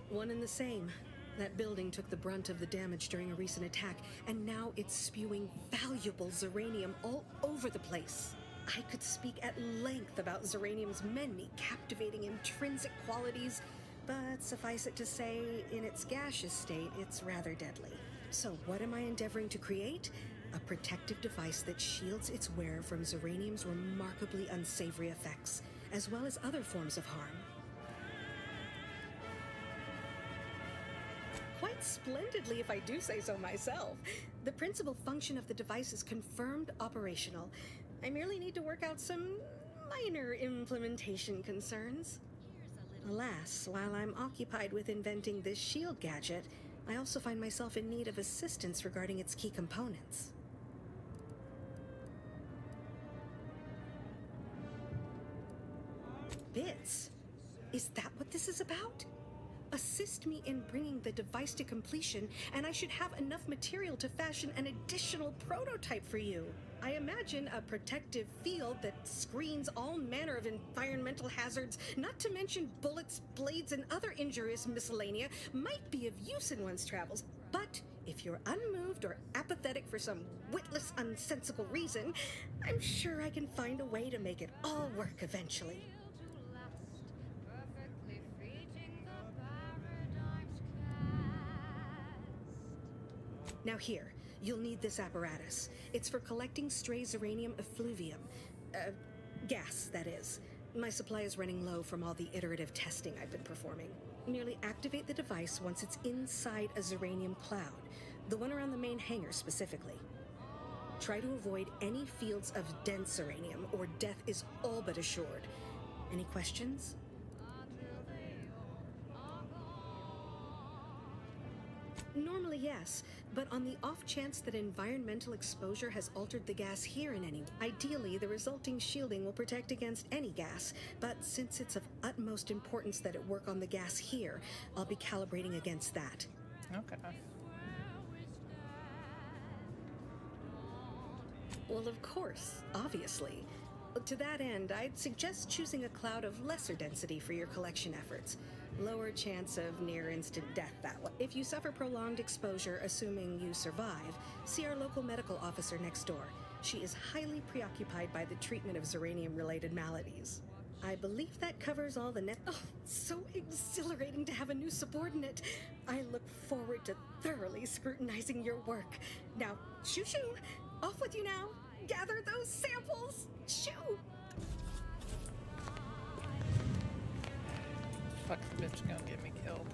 One and the same. That building took the brunt of the damage during a recent attack, and now it's spewing valuable Zeranium all over the place. I could speak at length about Zeranium's many captivating intrinsic qualities, but suffice it to say, in its gaseous state, it's rather deadly. So what am I endeavoring to create? A protective device that shields its wearer from Zeranium's remarkably unsavory effects, as well as other forms of harm. Quite splendidly, if I do say so myself. The principal function of the device is confirmed operational. I merely need to work out some minor implementation concerns. Alas, while I'm occupied with inventing this shield gadget, I also find myself in need of assistance regarding its key components. Bits? Is that what this is about? Assist me in bringing the device to completion, and I should have enough material to fashion an additional prototype for you. I imagine a protective field that screens all manner of environmental hazards, not to mention bullets, blades, and other injurious miscellanea, might be of use in one's travels. But if you're unmoved or apathetic for some witless, unsensible reason, I'm sure I can find a way to make it all work eventually. Now here, you'll need this apparatus. It's for collecting stray Zeranium effluvium. Gas, that is. My supply is running low from all the iterative testing I've been performing. Merely activate the device once it's inside a Zeranium cloud, the one around the main hangar specifically. Try to avoid any fields of dense Zeranium, or death is all but assured. Any questions? Normally, yes, but on the off chance that environmental exposure has altered the gas here in any way, ideally the resulting shielding will protect against any gas, but since it's of utmost importance that it work on the gas here, I'll be calibrating against that. Okay. Well, of course, obviously. To that end, I'd suggest choosing a cloud of lesser density for your collection efforts. Lower chance of near-instant death that way. If you suffer prolonged exposure, assuming you survive, see our local medical officer next door. She is highly preoccupied by the treatment of Zeranium-related maladies. I believe that covers all the Oh, so exhilarating to have a new subordinate. I look forward to thoroughly scrutinizing your work. Now, shoo-shoo! Off with you now! Gather those samples! Shoo! Fuck, the bitch gonna get me killed.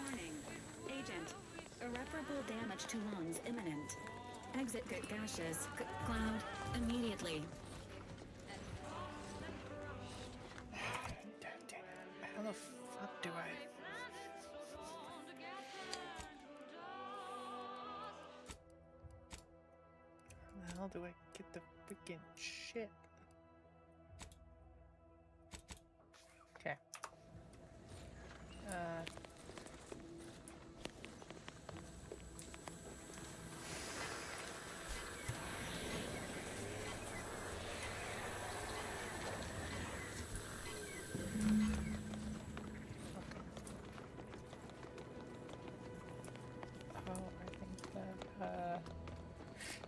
Warning. Agent. Irreparable damage to lungs imminent. Exit gaseous. Cloud. Immediately. How the fuck do I... How do I get the freaking shit? Okay.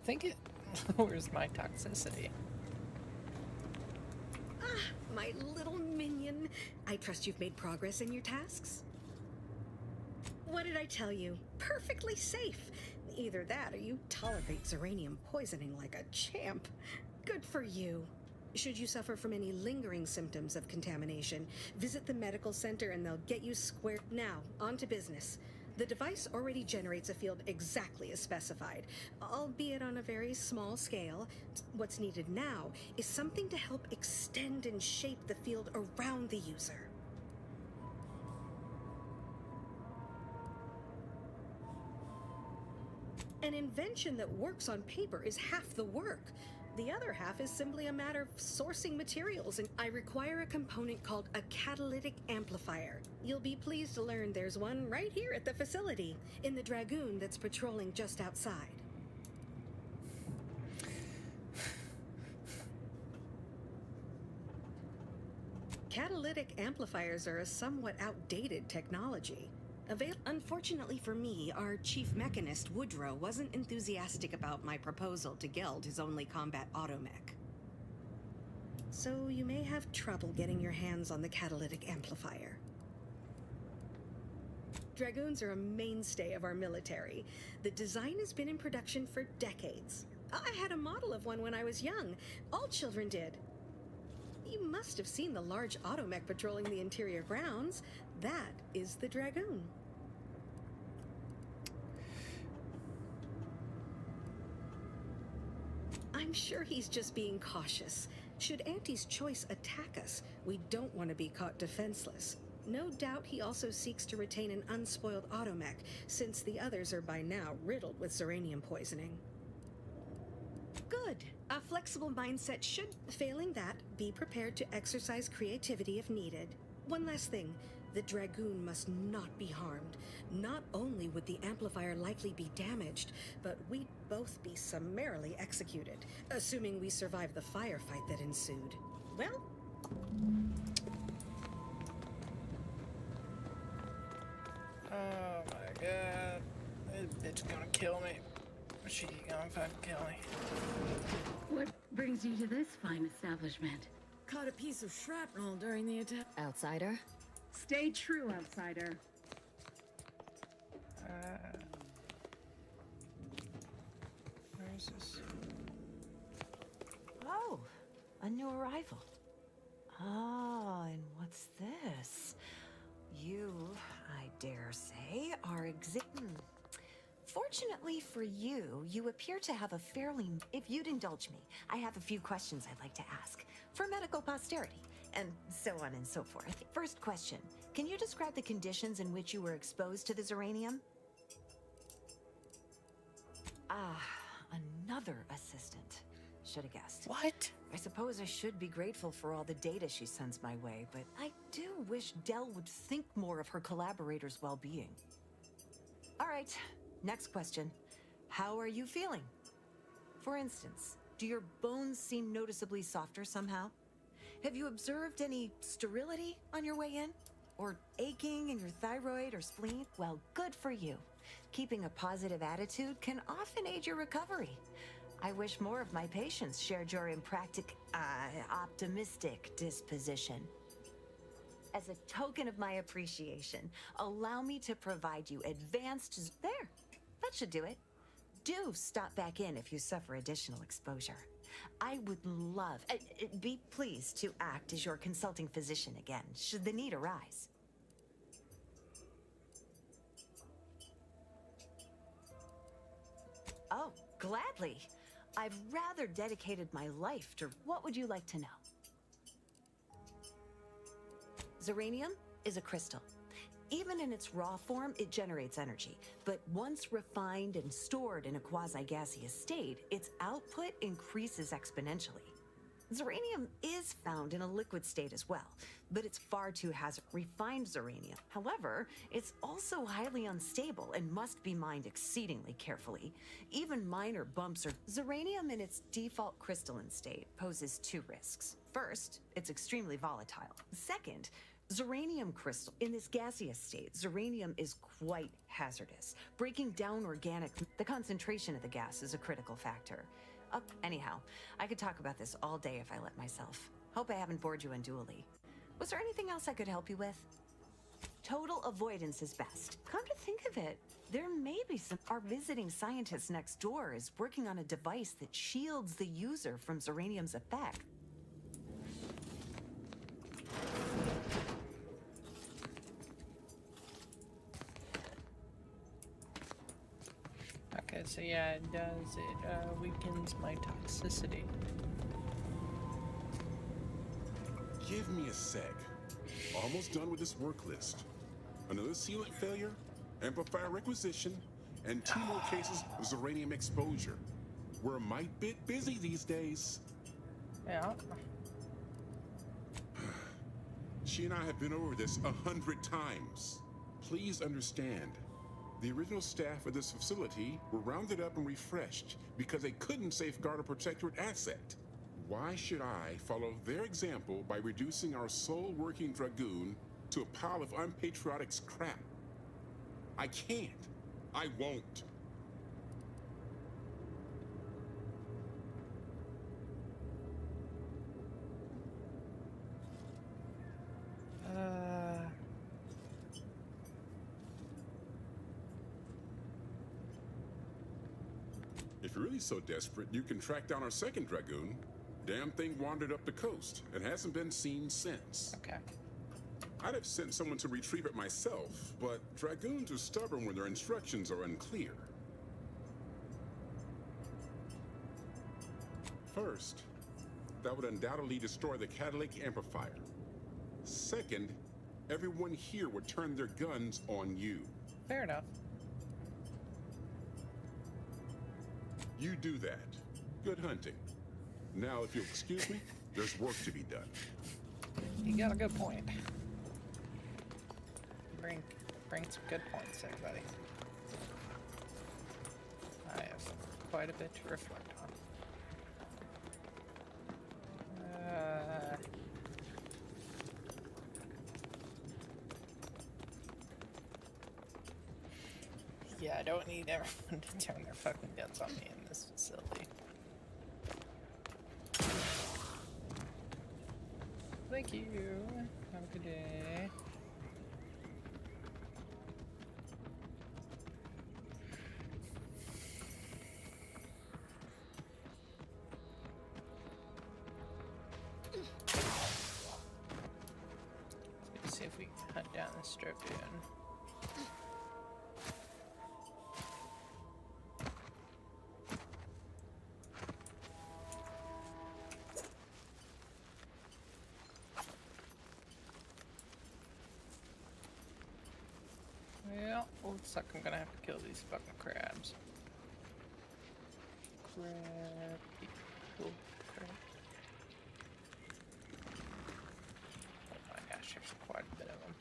I think it lowers my toxicity. Ah, my little minion. I trust you've made progress in your tasks? What did I tell you? Perfectly safe. Either that or you tolerate Zeranium poisoning like a champ. Good for you. Should you suffer from any lingering symptoms of contamination, visit the medical center and they'll get you squared. Now, on to business. The device already generates a field exactly as specified, albeit on a very small scale. What's needed now is something to help extend and shape the field around the user. An invention that works on paper is half the work. The other half is simply a matter of sourcing materials, and I require a component called a catalytic amplifier. You'll be pleased to learn there's one right here at the facility, in the Dragoon that's patrolling just outside. Catalytic amplifiers are a somewhat outdated technology. Unfortunately for me, our chief mechanist, Woodrow, wasn't enthusiastic about my proposal to Geld his only combat automech. So you may have trouble getting your hands on the catalytic amplifier. Dragoons are a mainstay of our military. The design has been in production for decades. I had a model of one when I was young. All children did. You must have seen the large automech patrolling the interior grounds. That is the Dragoon. I'm sure he's just being cautious. Should Auntie's choice attack us, we don't want to be caught defenseless. No doubt he also seeks to retain an unspoiled automech, since the others are by now riddled with Zeranium poisoning. Good. A flexible mindset should, failing that, be prepared to exercise creativity if needed. One last thing. The Dragoon must not be harmed. Not only would the amplifier likely be damaged, but we'd both be summarily executed, assuming we survive the firefight that ensued. Well... Oh my god. It's gonna kill me. She's gonna fucking kill me. What brings you to this fine establishment? Caught a piece of shrapnel during the attack. Outsider? Stay true, outsider. Where is this? Oh, a new arrival. Ah, and what's this? You, I dare say, are Fortunately for you, you appear to have a fairly... If you'd indulge me, I have a few questions I'd like to ask, for medical posterity, and so on and so forth. First question, can you describe the conditions in which you were exposed to the Zeranium? Ah, another assistant. Should have guessed. What? I suppose I should be grateful for all the data she sends my way, but I do wish Dell would think more of her collaborators' well-being. All right, next question. How are you feeling? For instance, do your bones seem noticeably softer somehow? Have you observed any sterility on your way in? Or aching in your thyroid or spleen? Well, good for you. Keeping a positive attitude can often aid your recovery. I wish more of my patients shared your optimistic disposition. As a token of my appreciation, allow me to provide you advanced... There, that should do it. Do stop back in if you suffer additional exposure. I would love... be pleased to act as your consulting physician again, should the need arise. Oh, gladly. I've rather dedicated my life to... What would you like to know? Zeranium is a crystal. Even in its raw form, it generates energy. But once refined and stored in a quasi-gaseous state, its output increases exponentially. Zeranium is found in a liquid state as well, but it's far too hazardous. Refined zeranium, however, it's also highly unstable and must be mined exceedingly carefully. Even minor bumps or... Zeranium in its default crystalline state poses two risks. First, it's extremely volatile. Second, Zeranium crystal. In this gaseous state, zeranium is quite hazardous. Breaking down organic... The concentration of the gas is a critical factor. Anyhow, I could talk about this all day if I let myself. Hope I haven't bored you unduly. Was there anything else I could help you with? Total avoidance is best. Come to think of it, there may be some... Our visiting scientist next door is working on a device that shields the user from Zeranium's effect. Okay, so yeah, it does. It weakens my toxicity. Give me a sec. Almost done with this work list. Another sealant failure, amplifier requisition, and 2 more cases of Zeranium exposure. We're a mite bit busy these days. Yeah. She and I have been over this 100 times. Please understand, the original staff of this facility were rounded up and refreshed because they couldn't safeguard a protectorate asset. Why should I follow their example by reducing our sole working Dragoon to a pile of unpatriotic crap? I can't. I won't. If you're really so desperate, you can track down our second Dragoon. Damn thing wandered up the coast and hasn't been seen since. Okay. I'd have sent someone to retrieve it myself, but Dragoons are stubborn when their instructions are unclear. First, that would undoubtedly destroy the catalytic amplifier. Second, everyone here would turn their guns on you. Fair enough. You do that. Good hunting. Now, if you'll excuse me, there's work to be done. You got a good point. Bring some good points, everybody. I have quite a bit to reflect on. Yeah, I don't need everyone to turn their fucking guns on me in this facility. Thank you. Have a good day. Let's see if we can hunt down this Dragoon. Well, looks like I'm gonna have to kill these fucking crabs. Crab people. Crab. Oh my gosh, there's quite a bit of them.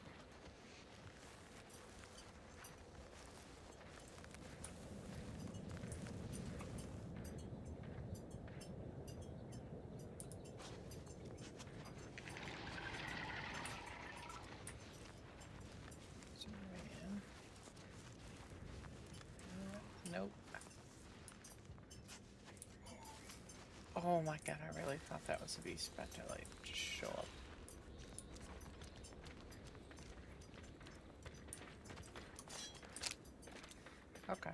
Nope. Oh my god, I really thought that was a beast about to like just show up. Okay.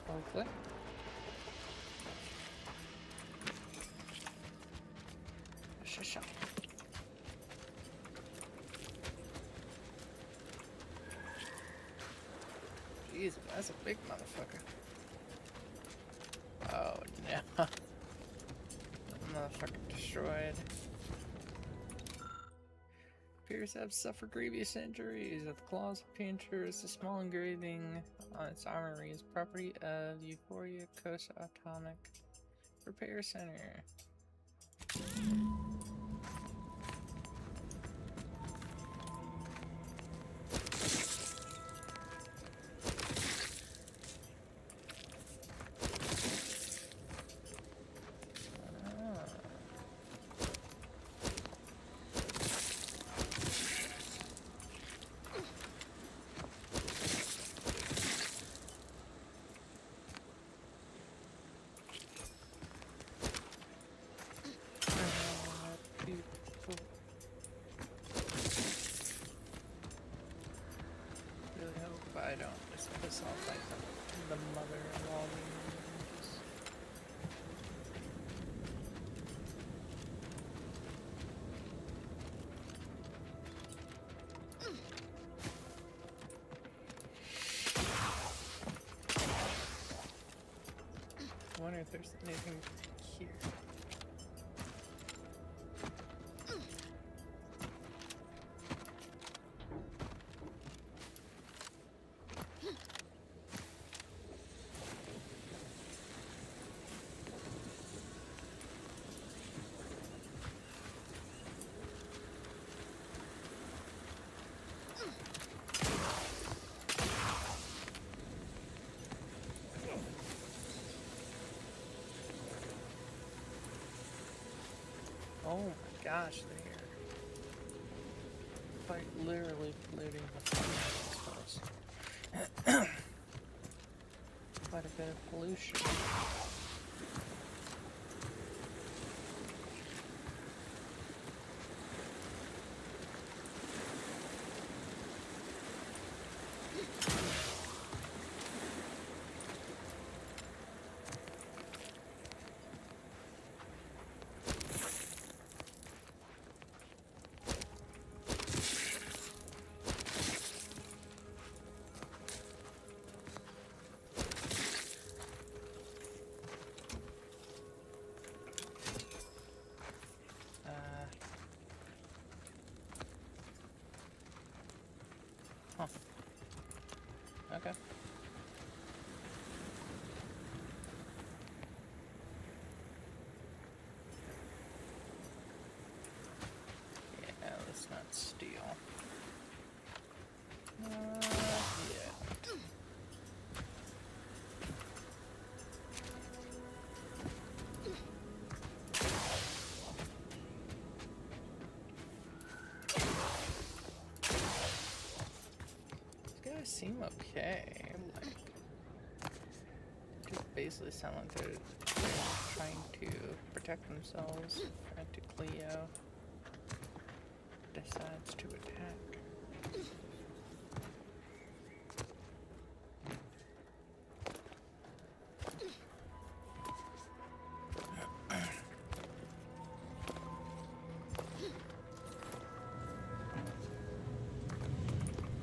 Hopefully. Shut. Jesus, that's a big motherfucker. Oh no. That motherfucker destroyed. Appears to have suffered grievous injuries at the claws of Pinchers. A small engraving on its armory is property of the Euphoria Coast Atomic Repair Center. Really hope I don't just piss off like the mother-in-law. there's anything here. Oh my gosh, they're quite literally polluting the place. Quite a bit of pollution. Huh. Okay. Yeah, let's not steal. Yeah. Seem okay. Like, just basically sound like they're trying to protect themselves. Frantic Cleo decides to attack.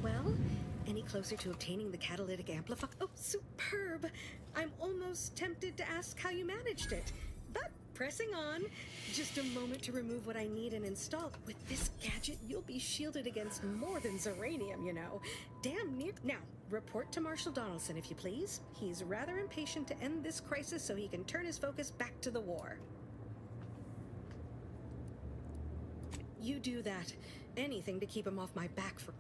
Well, any closer to obtaining the catalytic amplifier? Oh, superb! I'm almost tempted to ask how you managed it. But pressing on. Just a moment to remove what I need and install. With this gadget, you'll be shielded against more than Zeranium, you know. Damn near. Now, report to Marshal Donaldson, if you please. He's rather impatient to end this crisis so he can turn his focus back to the war. You do that. Anything to keep him off my back for...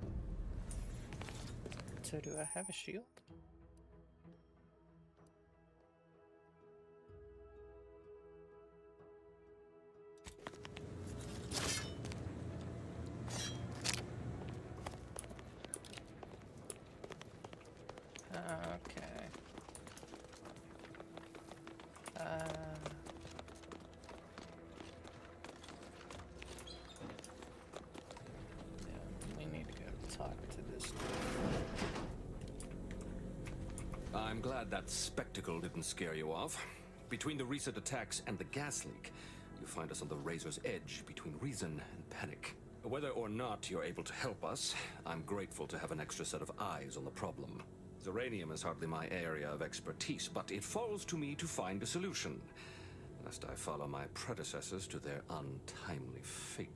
So do I have a shield? Okay. Yeah, we need to go talk to this dude. I'm glad that spectacle didn't scare you off. Between the recent attacks and the gas leak, you find us on the razor's edge between reason and panic. Whether or not you're able to help us, I'm grateful to have an extra set of eyes on the problem. Zeranium is hardly my area of expertise, but it falls to me to find a solution, lest I follow my predecessors to their untimely fate.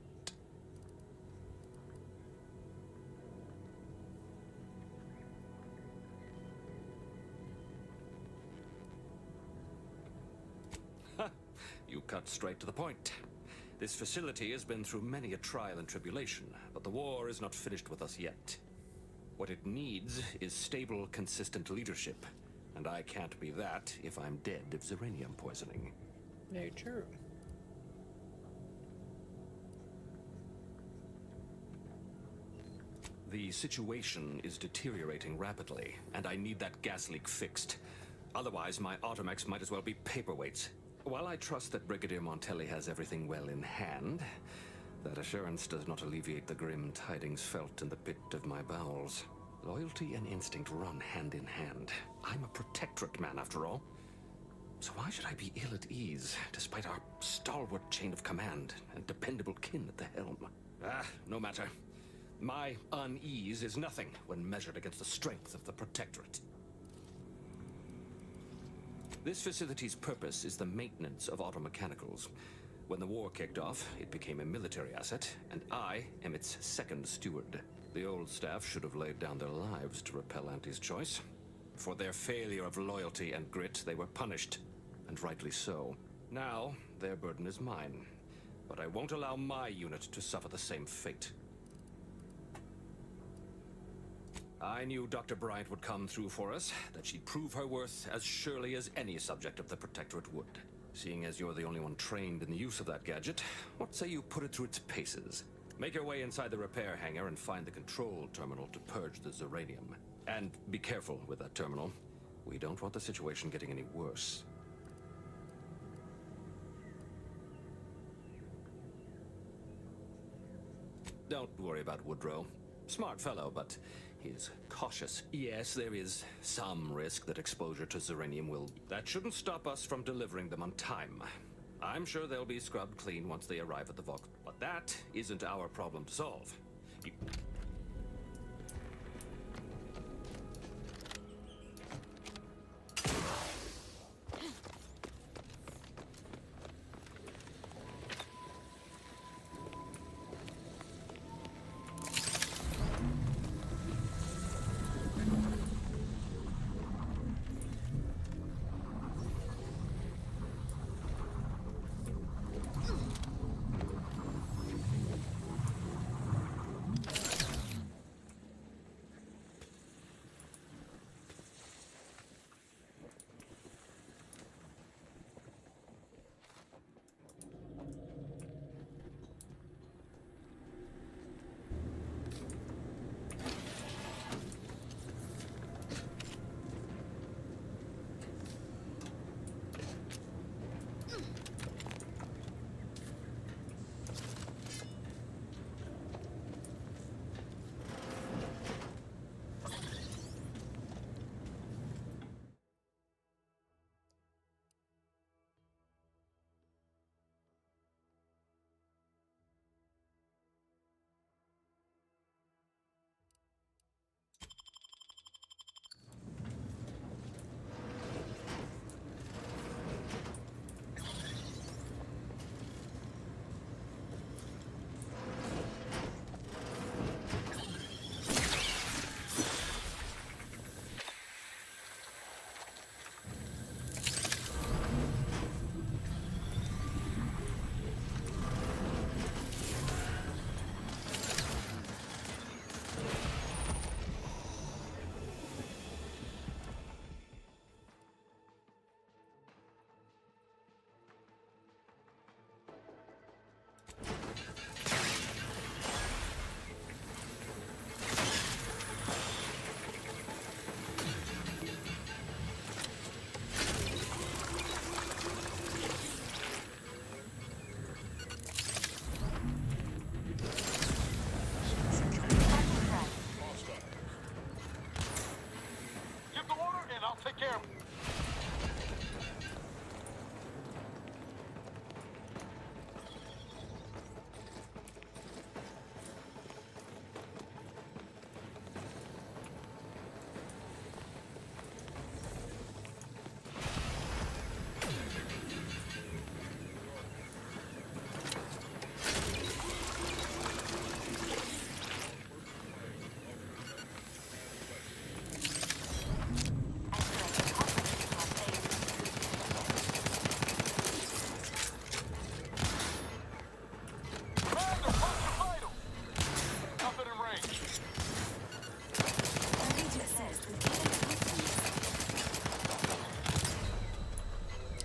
You cut straight to the point. This facility has been through many a trial and tribulation, but the war is not finished with us yet. What it needs is stable, consistent leadership, and I can't be that if I'm dead of Zeranium poisoning. Very true. The situation is deteriorating rapidly, and I need that gas leak fixed. Otherwise, my Automex might as well be paperweights. While I trust that Brigadier Montelli has everything well in hand, that assurance does not alleviate the grim tidings felt in the pit of my bowels. Loyalty and instinct run hand in hand. I'm a protectorate man, after all. So why should I be ill at ease, despite our stalwart chain of command and dependable kin at the helm? No matter. My unease is nothing when measured against the strength of the protectorate. This facility's purpose is the maintenance of automechanicals. When the war kicked off, it became a military asset, and I am its second steward. The old staff should have laid down their lives to repel Auntie's choice. For their failure of loyalty and grit, they were punished, and rightly so. Now, their burden is mine, but I won't allow my unit to suffer the same fate. I knew Dr. Bryant would come through for us, that she'd prove her worth as surely as any subject of the Protectorate would. Seeing as you're the only one trained in the use of that gadget, what say you put it through its paces? Make your way inside the repair hangar and find the control terminal to purge the Zeranium. And be careful with that terminal. We don't want the situation getting any worse. Don't worry about Woodrow. Smart fellow, but he's cautious. Yes, there is some risk that exposure to Zeranium will... That shouldn't stop us from delivering them on time. I'm sure they'll be scrubbed clean once they arrive at the vault. But that isn't our problem to solve.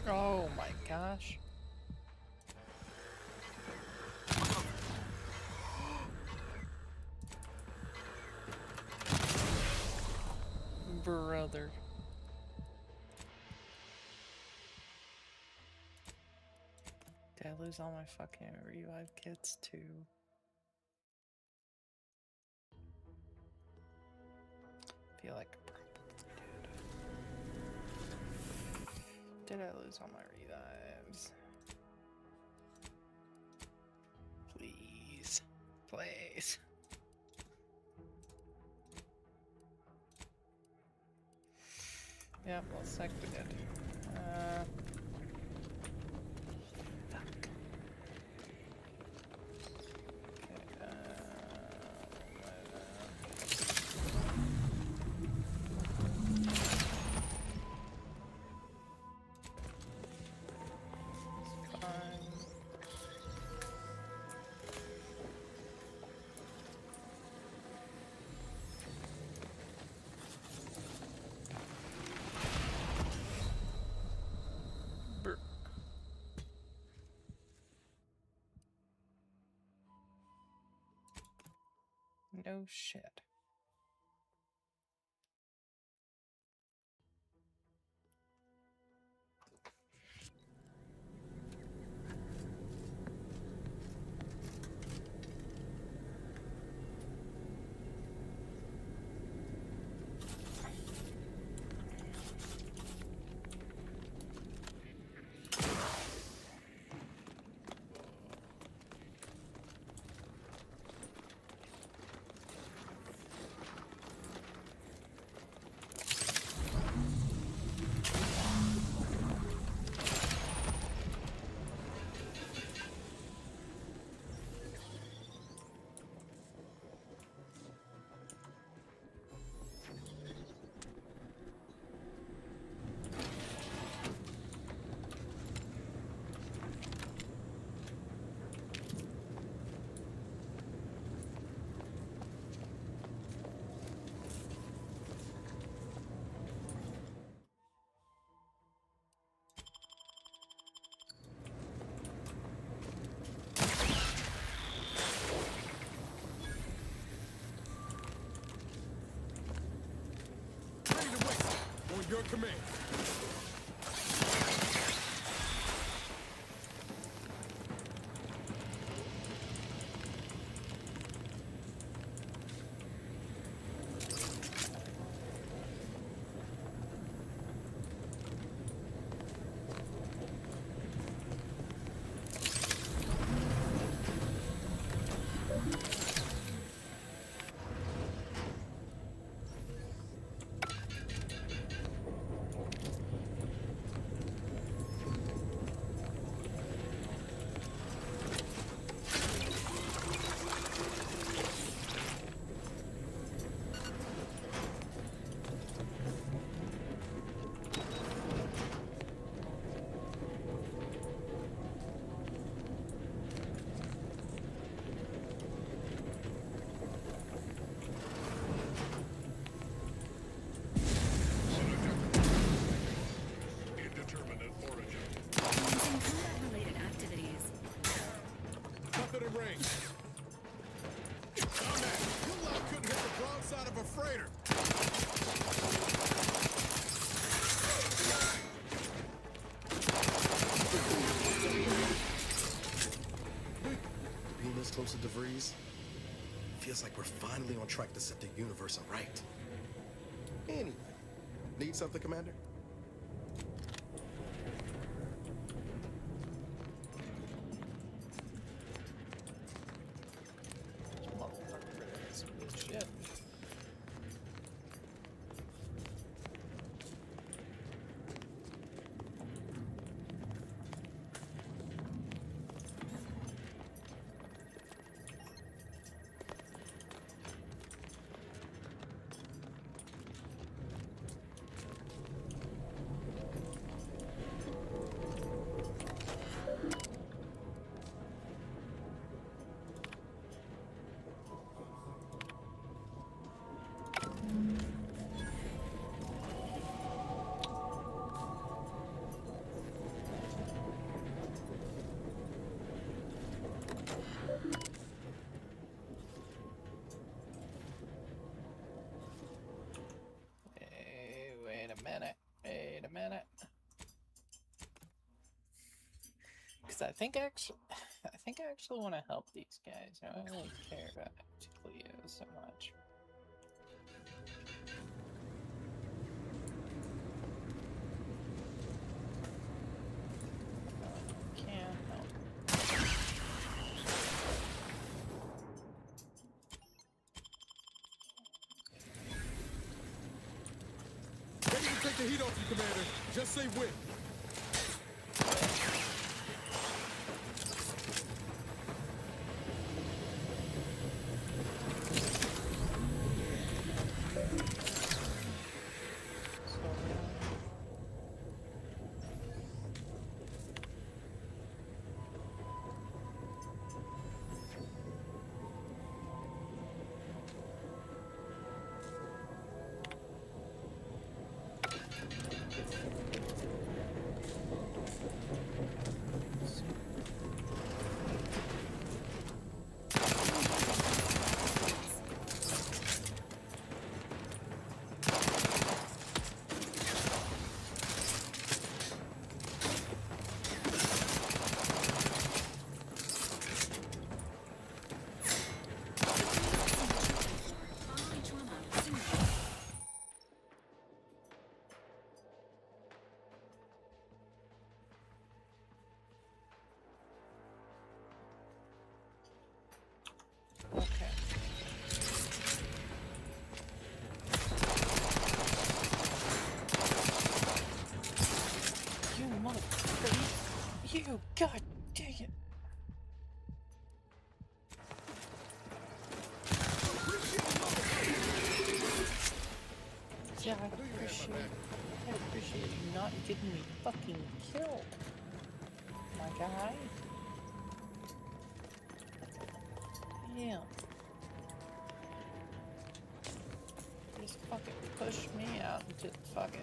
Oh my gosh. Brother. Did I lose all my fucking revive kits too? Feel like I probably did. Did I lose all my revives? Please. Please. Yeah, looks like we did. No shit. On your command. Close to DeVries, feels like we're finally on track to set the universe right. Anyway, need something, Commander? Shit. Wait a minute. Because I think I actually want to help these guys. I don't really care about Cleo so much. Can't help. Ready to take the heat off you, Commander. Just say when. God dang it. Yeah, I appreciate you not getting me fucking killed, my guy. Damn. Just fucking push me out and just fucking.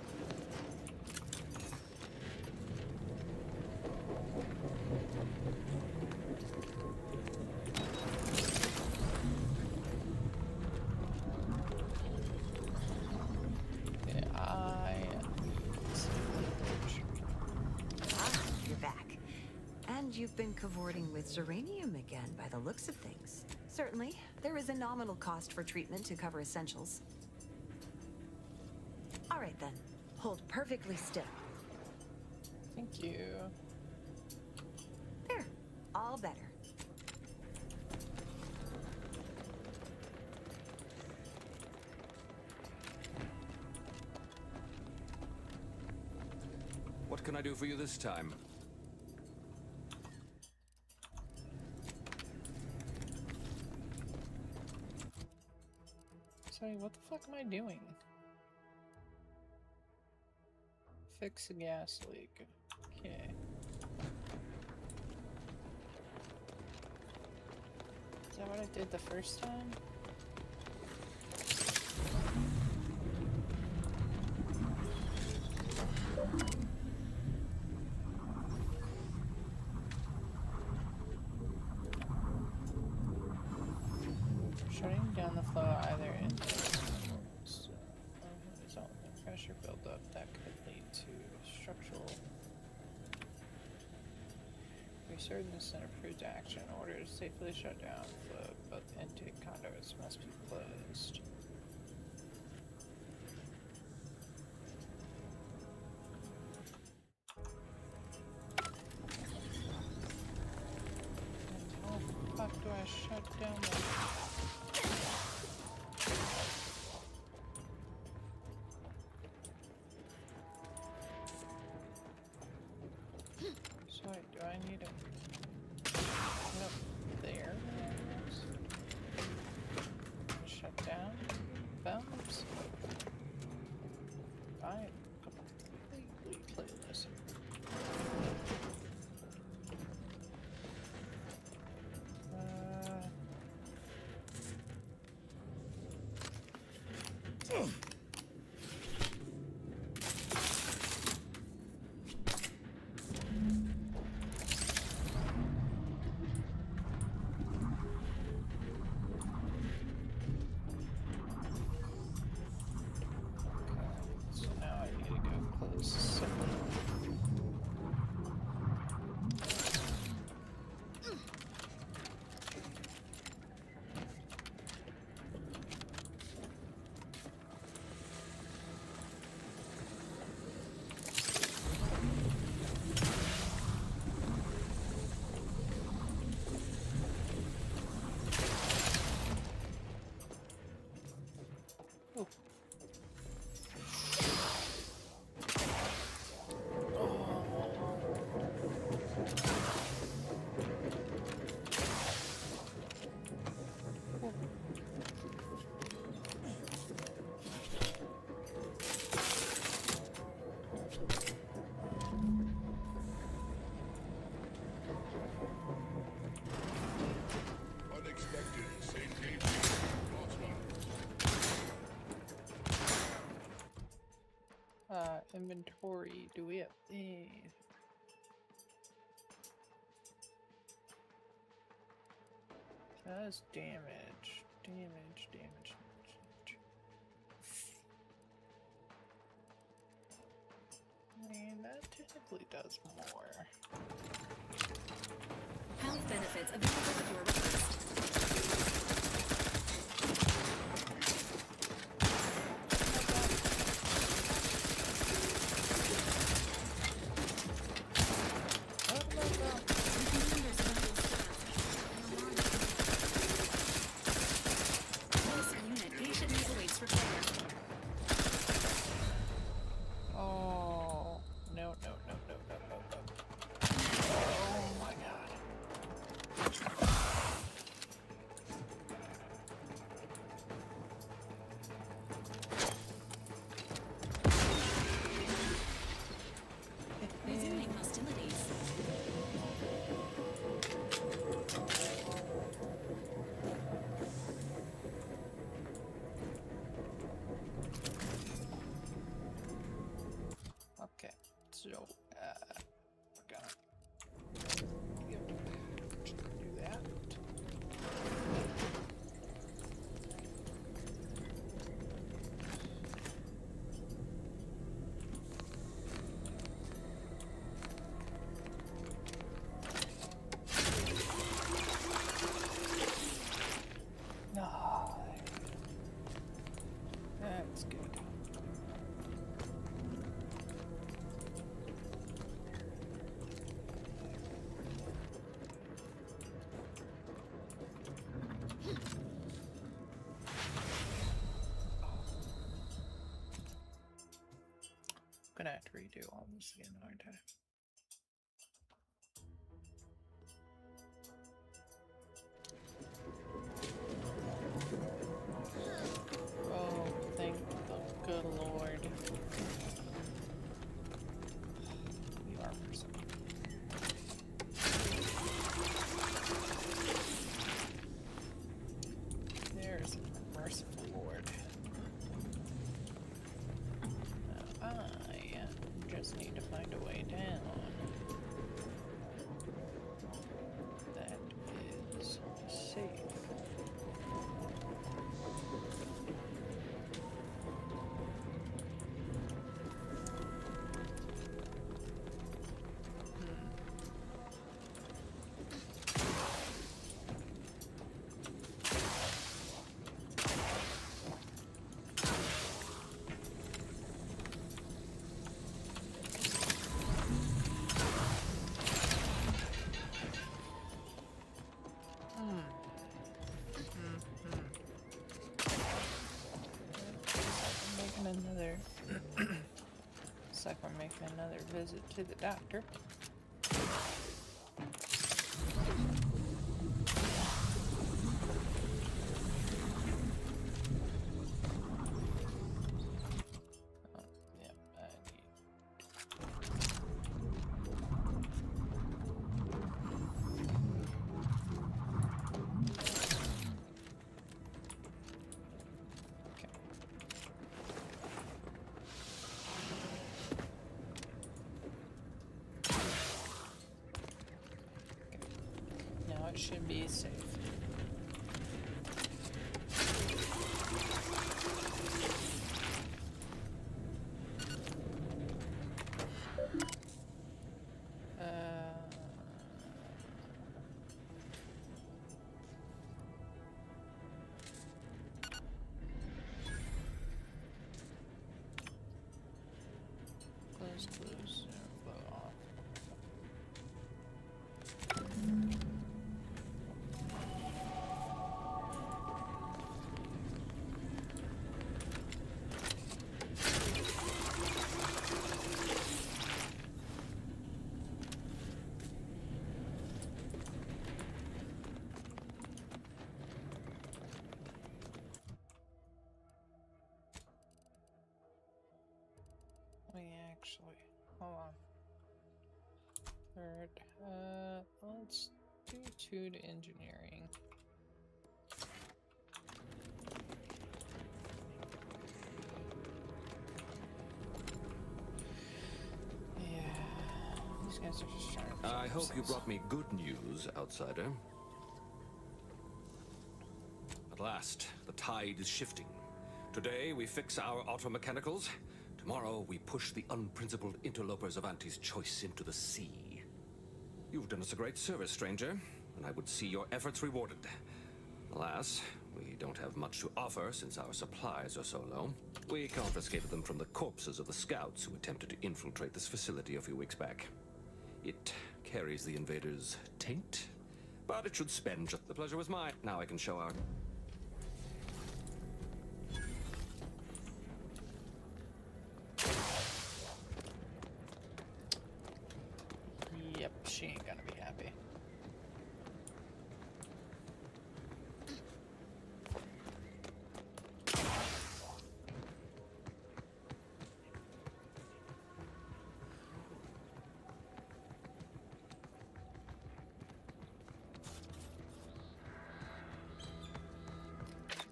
You're back. And you've been cavorting with Zeranium again by the looks of things. Certainly, there is a nominal cost for treatment to cover essentials. All right then, hold perfectly still. Thank you. There, all better. What can I do for you this time? Sorry, what the fuck am I doing? Fix a gas leak. Okay. Is that what I did the first time? Shutting down the flow either in result in pressure buildup that could lead to structural resurgence and approved action. In order to safely shut down flow, both intake conduits must be closed. And how the fuck do I shut down the... So wait, do I need a... Nope, there it is. Shut down. Bounce. I am completely clueless. So now I need to go close simple. Unexpected safety. Inventory. Do we have these? Does damage. Damage. I mean, that technically does more. Health benefits available at your request. This unit patiently awaits repair. Oh, no. Oh redo all this again, aren't I? Oh, thank the good Lord. You are merciful. There's a merciful Lord. Now I just need to find a way down. That is safe. Another looks like we're making another visit to the doctor. Oh, yeah, it should be safe. Close, blow off. Actually, hold on. Third, let's do 2 to engineering. Yeah, these guys are just trying to. I hope you brought me good news, outsider. At last, the tide is shifting. Today, we fix our automechanicals. Tomorrow, we push the unprincipled interlopers of Auntie's choice into the sea. You've done us a great service, stranger, and I would see your efforts rewarded. Alas, we don't have much to offer since our supplies are so low. We confiscated them from the corpses of the scouts who attempted to infiltrate this facility a few weeks back. It carries the invaders' taint, but it should spend just... The pleasure was mine. Now I can show our... Yep, she ain't gonna be happy.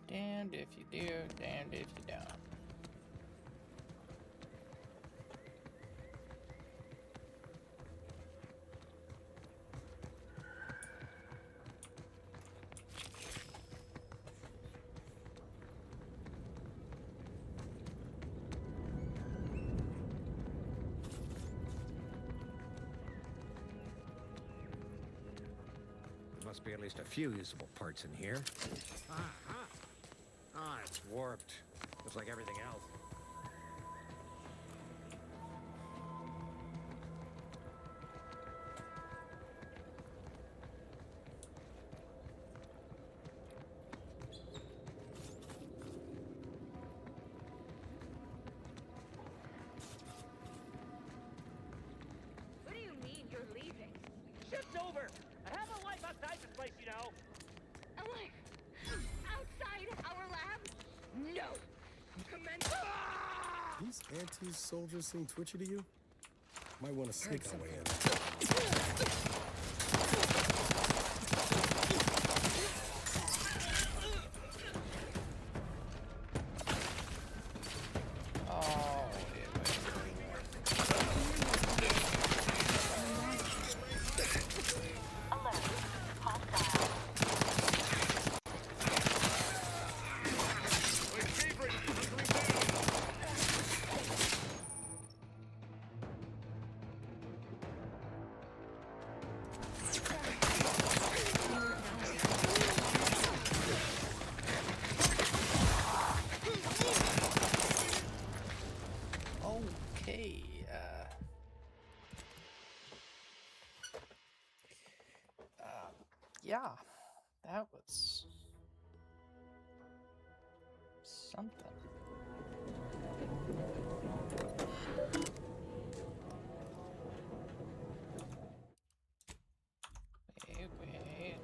Damned if you do, damned if you don't. There must be at least a few usable parts in here. Ah, it's warped. Just like everything else. place, you know. Alive! Outside our lab? No! Commence. These anti-soldiers seem twitchy to you? Might want to sneak our way in. Okay, yeah, that was something. Wait.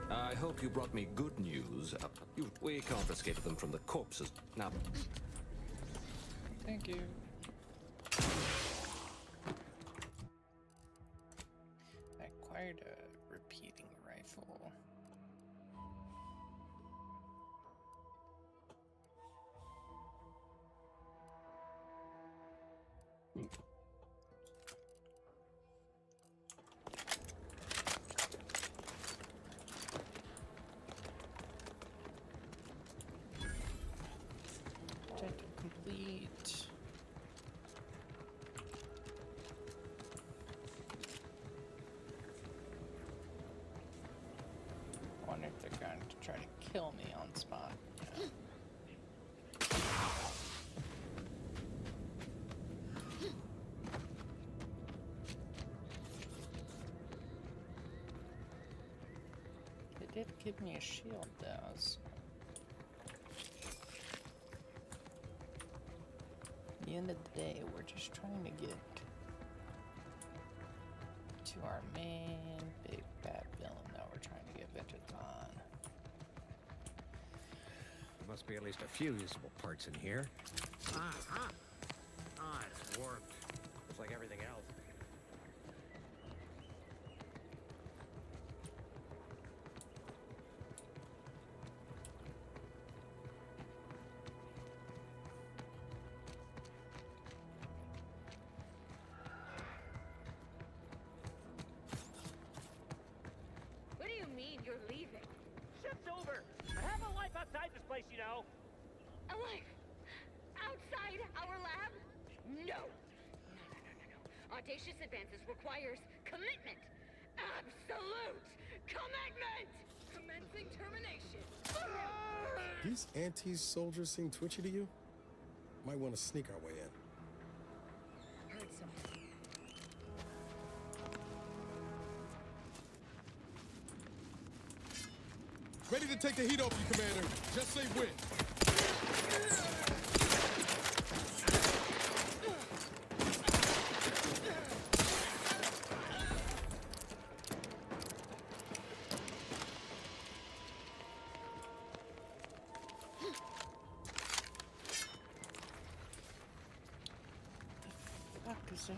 I hope you brought me good news. We confiscated them from the corpses. Now, Thank you. I acquired a repeating rifle. Objective complete. I wonder if they're going to try to kill me on spot. Yeah. It did give me a shield though, so. At the end of the day, we're just trying to get to our main big bad villain that we're trying to get vengeance on. There must be at least a few usable parts in here. Uh-huh. Ah, it's warped. Just like everything else. What do you mean you're leaving? Shift's over. I have a life outside this place, you know. Alive! Outside our lab? No! Audacious advances requires commitment. Absolute commitment! Commencing termination. These anti-soldiers seem twitchy to you? Might want to sneak our way in. Heard something. Ready to take the heat off you, Commander. Just say when. Fuck is it?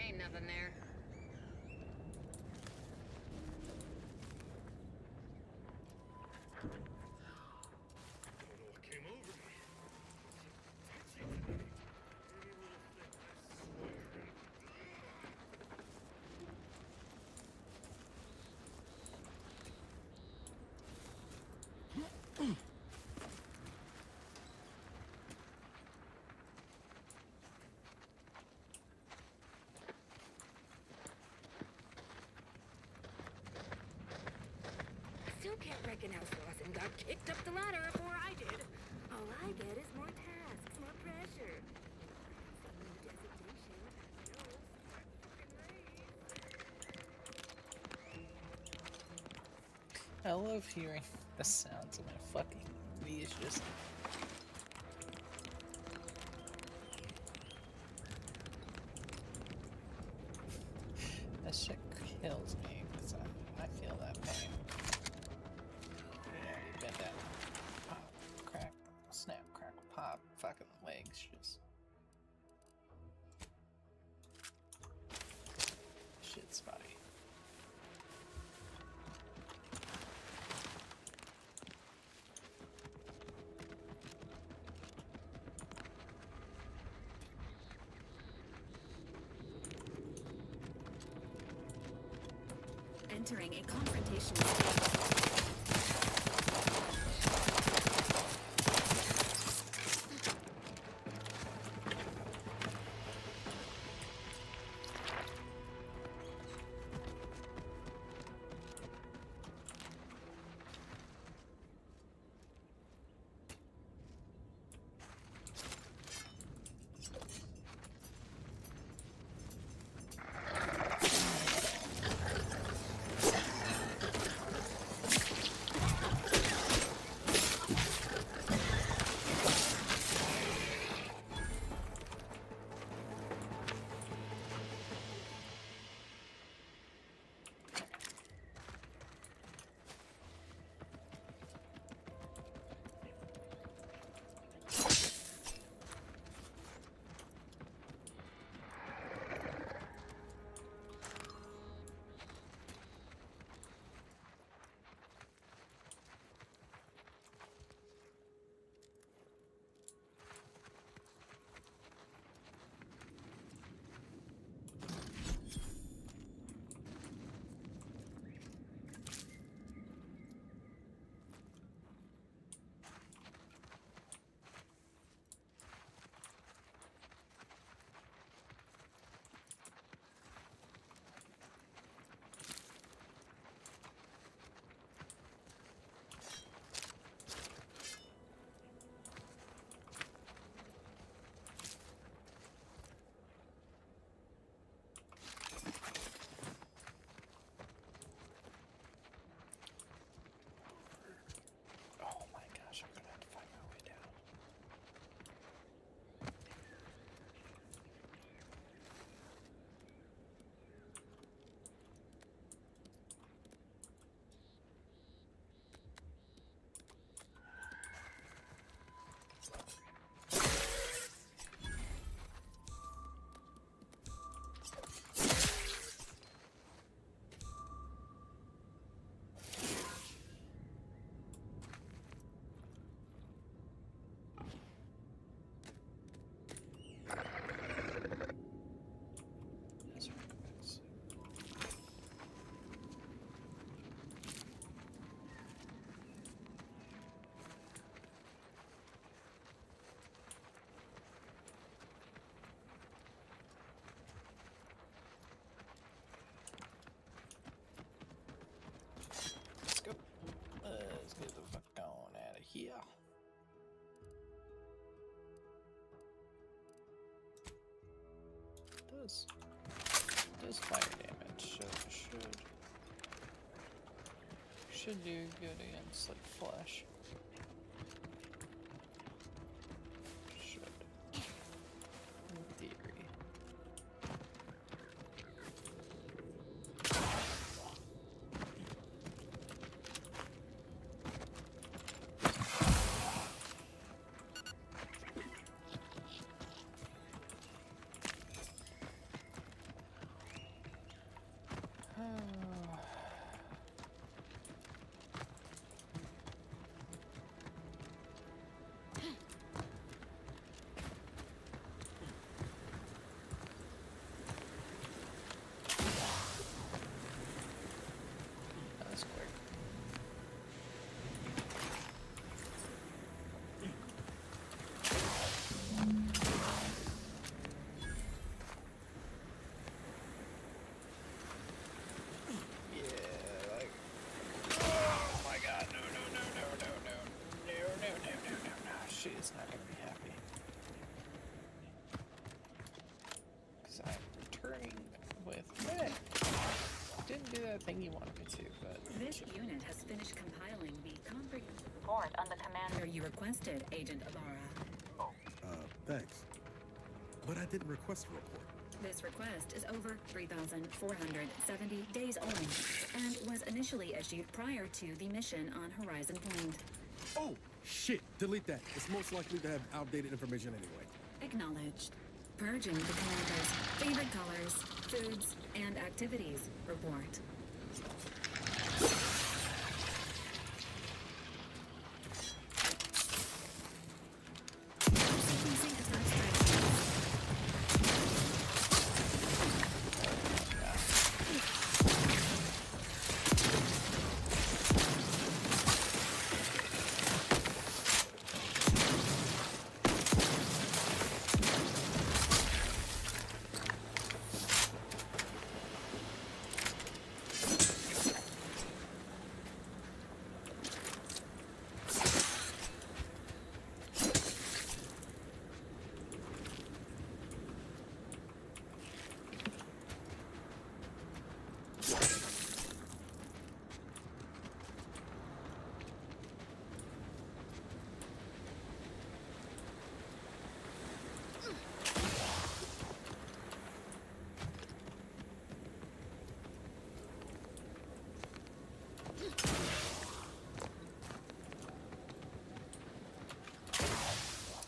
Ain't nothing there. Still can't reckon how Slauson got kicked up the ladder before I did. All I get is more tasks, more pressure. I love hearing the sounds of my fucking knees just. That shit kills me because I feel that pain. You know, you bend down, pop, crack, snap, crack, pop, fucking legs just. Shit spotty. Entering a confrontational state. Yeah. Does fire damage, so should do good against like flesh. Should. In theory. didn't do that thing you wanted me to, but... This unit has finished compiling the comprehensive report on the commander you requested, Agent Ibarra. Thanks. But I didn't request a report. This request is over 3,470 days old and was initially issued prior to the mission on Horizon Point. Oh, shit! Delete that. It's most likely to have outdated information anyway. Acknowledged. Purging the commander's favorite colors, foods, and activities report.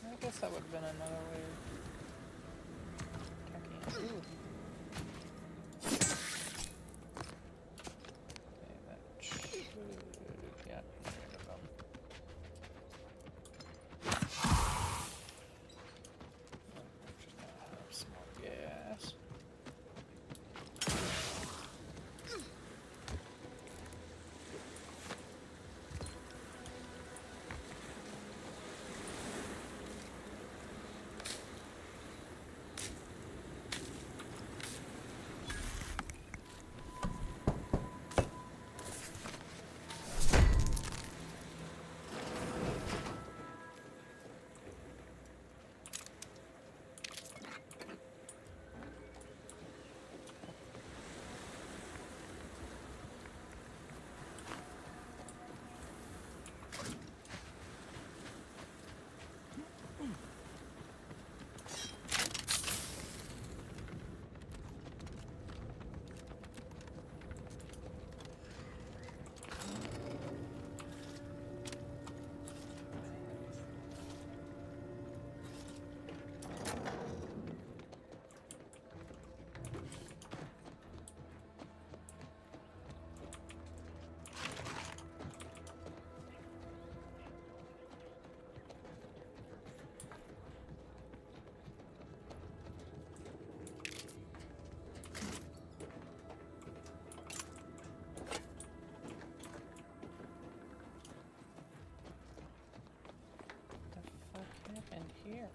I guess that would have been another way of attacking it. Ooh. Okay, that should... yeah, get rid of them. Just gonna have some more gas. And here.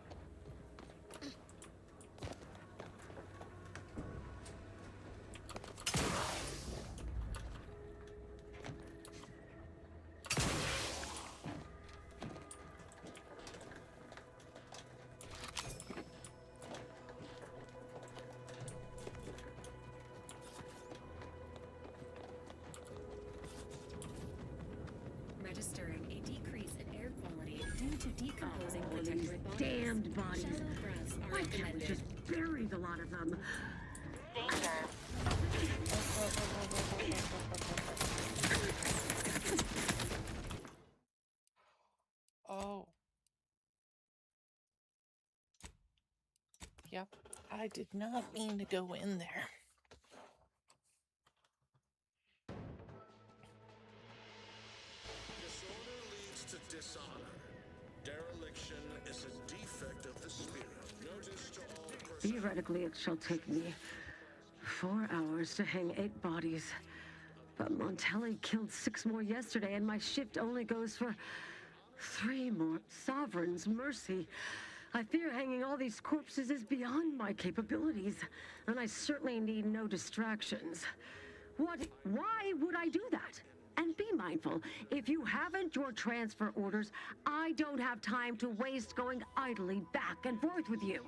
Registering a decrease in air quality due to decomposing protectorate bodies. Damned bodies. Shallow breaths are Why can't we recommended. just bury the lot of them? Oh. Yep, I did not mean to go in there. Disorder leads to dishonor. Dereliction is a defect of the spirit. Notice to all Theoretically, it shall take me 4 hours to hang 8 bodies. But Montelli killed 6 more yesterday, and my shift only goes for 3 more. Sovereign's mercy. I fear hanging all these corpses is beyond my capabilities, and I certainly need no distractions. Why would I do that? And be mindful, if you haven't your transfer orders, I don't have time to waste going idly back and forth with you.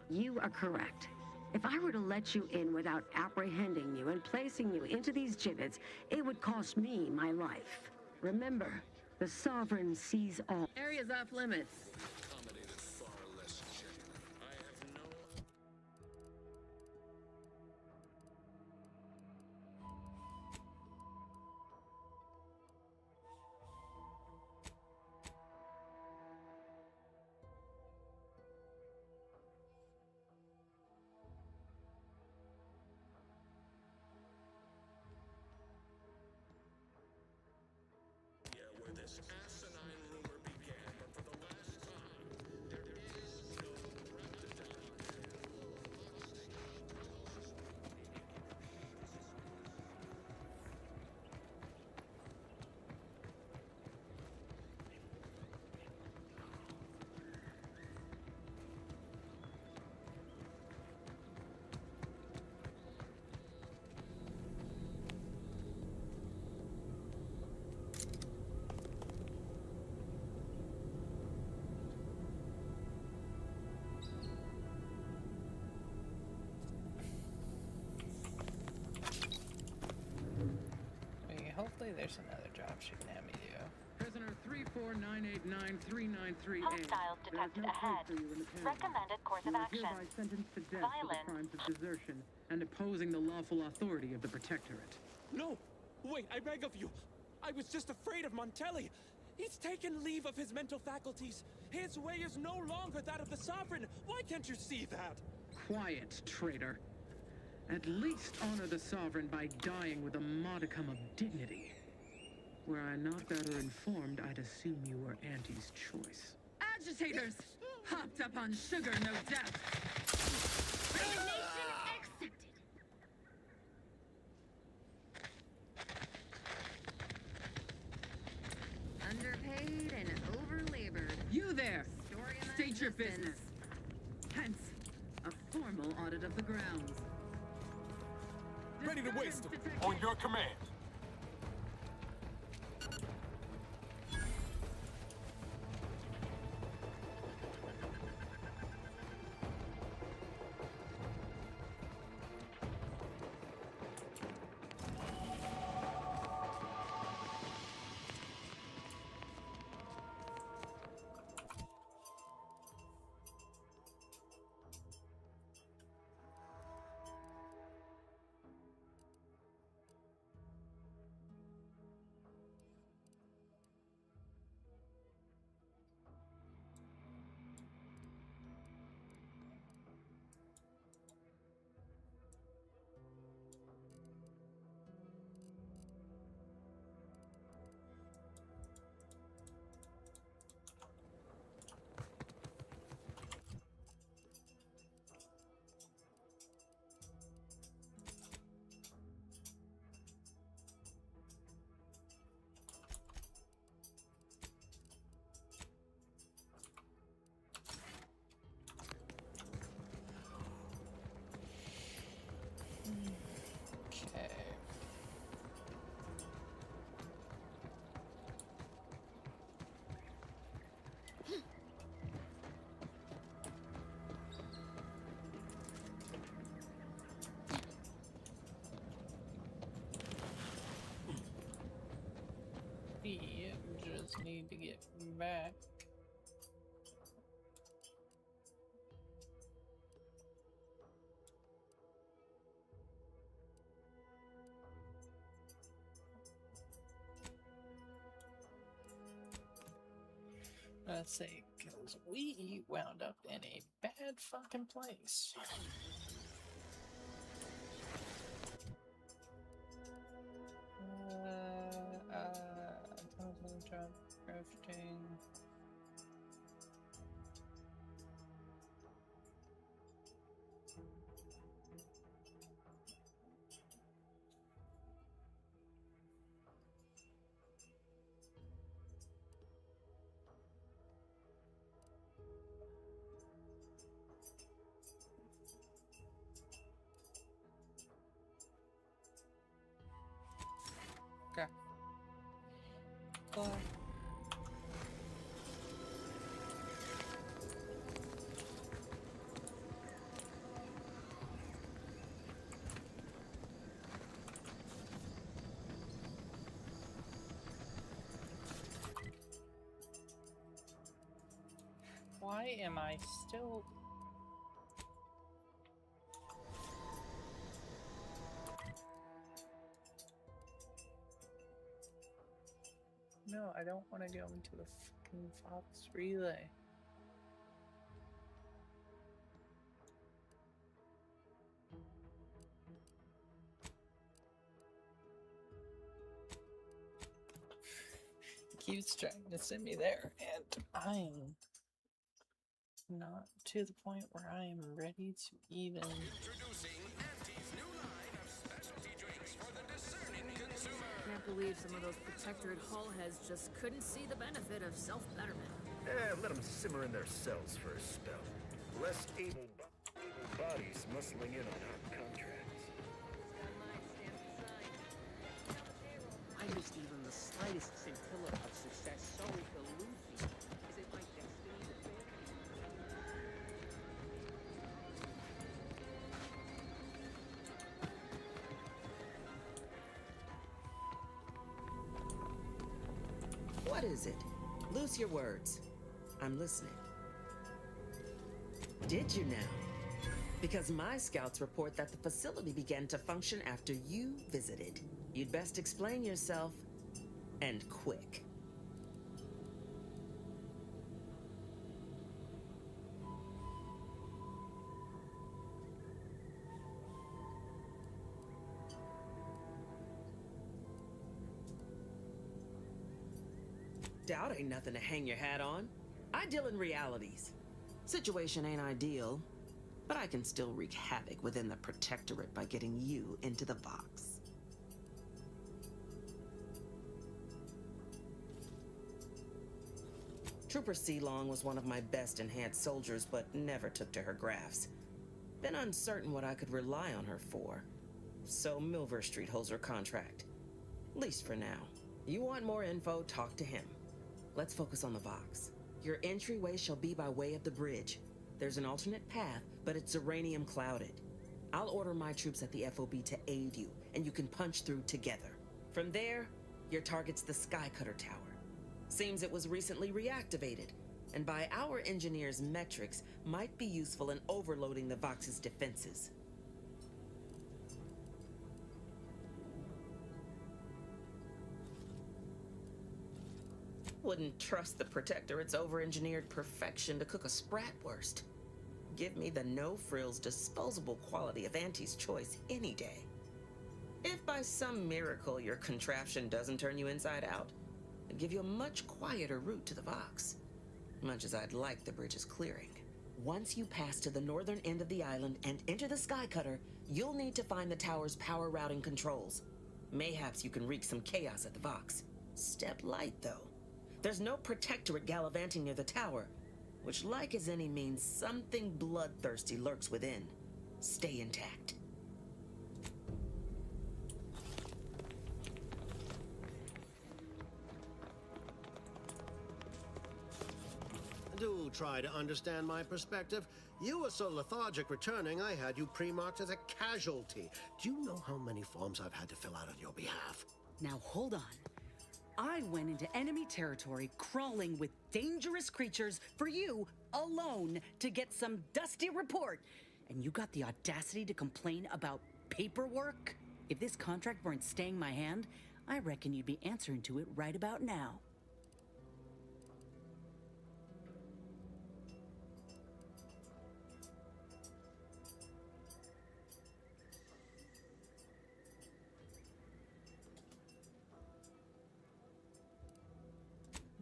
You are correct. If I were to let you in without apprehending you and placing you into these gibbets, it would cost me my life. Remember, the Sovereign sees all. Area's off limits. This asinine rumor began, but for the last time, there is no reptile. Hopefully there's another job she can have me do. Prisoner 349893938. Hostiles detected ahead. Recommended course of action. Hereby sentenced to death for the crimes of desertion and opposing the lawful authority of the Protectorate. No! Wait, I beg of you! I was just afraid of Montelli! He's taken leave of his mental faculties! His way is no longer that of the Sovereign! Why can't you see that? Quiet, traitor. At least honor the Sovereign by dying with a modicum of dignity. Were I not better informed, I'd assume you were Auntie's choice. Agitators! Hopped up on sugar, no doubt. Resignation accepted. Underpaid and overlabored. You there! State your business. Hence, a formal audit of the grounds. Ready to waste them. On your command. Yep, just need to get back. Let's see, because we wound up in a bad fucking place. Job crafting. Okay. Bye. Why am I still... No, I don't want to go into the fucking Fox relay. He keeps trying to send me there, and I'm not to the point where I am ready to even... Introducing Auntie's new line of specialty drinks for the discerning consumer. Can't believe some of those Protectorate Hall heads just couldn't see the benefit of self-betterment. Let them simmer in their cells for a spell. Less able bodies muscling in on our contracts. I missed even the slightest scintilla of success. Sorry for Lucy. Is it my destiny to fail? What is it? Loose your words. I'm listening. Did you now? Because my scouts report that the facility began to function after you visited. You'd best explain yourself, and quick. Doubt ain't nothing to hang your hat on. I deal in realities. Situation ain't ideal, but I can still wreak havoc within the Protectorate by getting you into the Vox. Trooper Sealong was one of my best enhanced soldiers, but never took to her grafts. Been uncertain what I could rely on her for. So Milver Street holds her contract. Least for now. You want more info, talk to him. Let's focus on the Vox. Your entryway shall be by way of the bridge. There's an alternate path, but it's uranium clouded. I'll order my troops at the FOB to aid you, and you can punch through together. From there, your target's the Skycutter Tower. Seems it was recently reactivated, and by our engineers' metrics, might be useful in overloading the Vox's defenses. Wouldn't trust the Protectorate's over-engineered perfection to cook a Spratwurst. Give me the no-frills, disposable quality of Auntie's choice any day. If by some miracle your contraption doesn't turn you inside out, I'd give you a much quieter route to the Vox. Much as I'd like the bridge's clearing. Once you pass to the northern end of the island and enter the Skycutter, you'll need to find the tower's power routing controls. Mayhaps you can wreak some chaos at the Vox. Step light, though. There's no Protectorate gallivanting near the tower, which, like as any, means something bloodthirsty lurks within. Stay intact. Do try to understand my perspective. You were so lethargic returning, I had you pre-marked as a casualty. Do you know how many forms I've had to fill out on your behalf? Now hold on. I went into enemy territory crawling with dangerous creatures for you alone to get some dusty report. And you got the audacity to complain about paperwork? If this contract weren't staying my hand, I reckon you'd be answering to it right about now.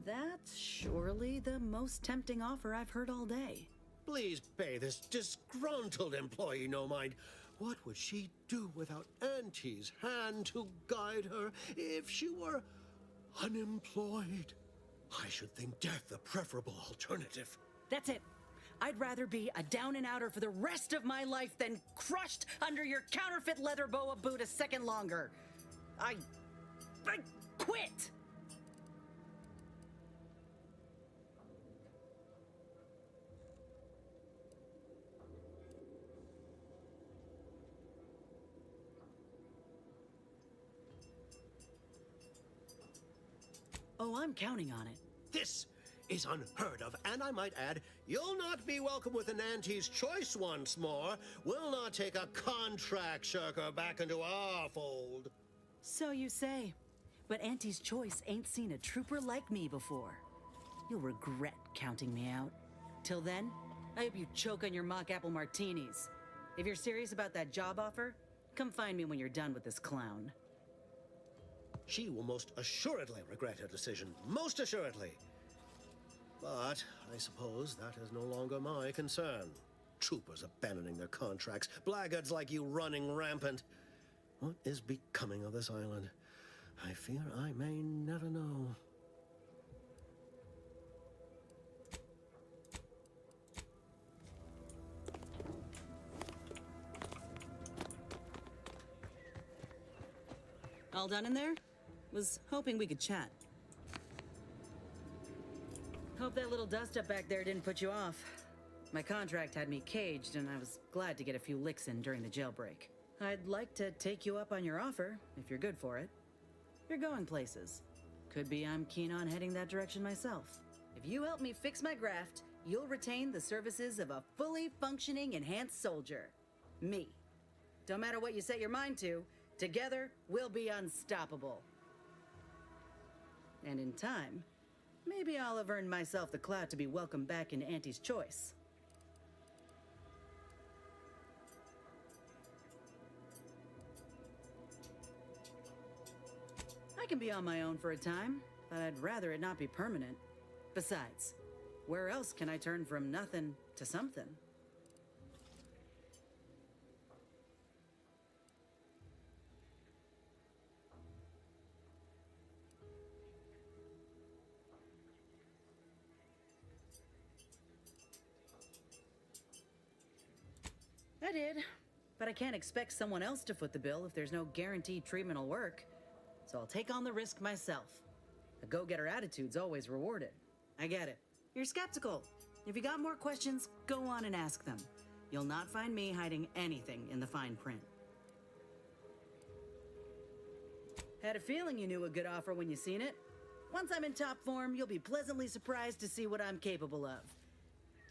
That's surely the most tempting offer I've heard all day. Please pay this disgruntled employee no mind. What would she do without Auntie's hand to guide her if she were unemployed? I should think death the preferable alternative. That's it. I'd rather be a down-and-outer for the rest of my life than crushed under your counterfeit leather boa boot a second longer. I quit! Oh, I'm counting on it. This is unheard of, and I might add, you'll not be welcome with an Auntie's choice once more. We'll not take a contract shirker back into our fold. So you say, but Auntie's choice ain't seen a trooper like me before. You'll regret counting me out. Till then, I hope you choke on your mock apple martinis. If you're serious about that job offer, come find me when you're done with this clown. She will most assuredly regret her decision. Most assuredly. But I suppose that is no longer my concern. Troopers abandoning their contracts. Blackguards like you running rampant. What is becoming of this island? I fear I may never know. All done in there? Was hoping we could chat. Hope that little dust up back there didn't put you off. My contract had me caged, and I was glad to get a few licks in during the jailbreak. I'd like to take you up on your offer, if you're good for it. You're going places. Could be I'm keen on heading that direction myself. If you help me fix my graft, you'll retain the services of a fully functioning enhanced soldier. Me. Don't matter what you set your mind to, together, we'll be unstoppable. And in time, maybe I'll have earned myself the clout to be welcomed back into Auntie's choice. I can be on my own for a time, but I'd rather it not be permanent. Besides, where else can I turn from nothing to something? I did, but I can't expect someone else to foot the bill if there's no guaranteed treatment will work. So I'll take on the risk myself. A go-getter attitude's always rewarded. I get it. You're skeptical. If you got more questions, go on and ask them. You'll not find me hiding anything in the fine print. Had a feeling you knew a good offer when you seen it. Once I'm in top form, you'll be pleasantly surprised to see what I'm capable of.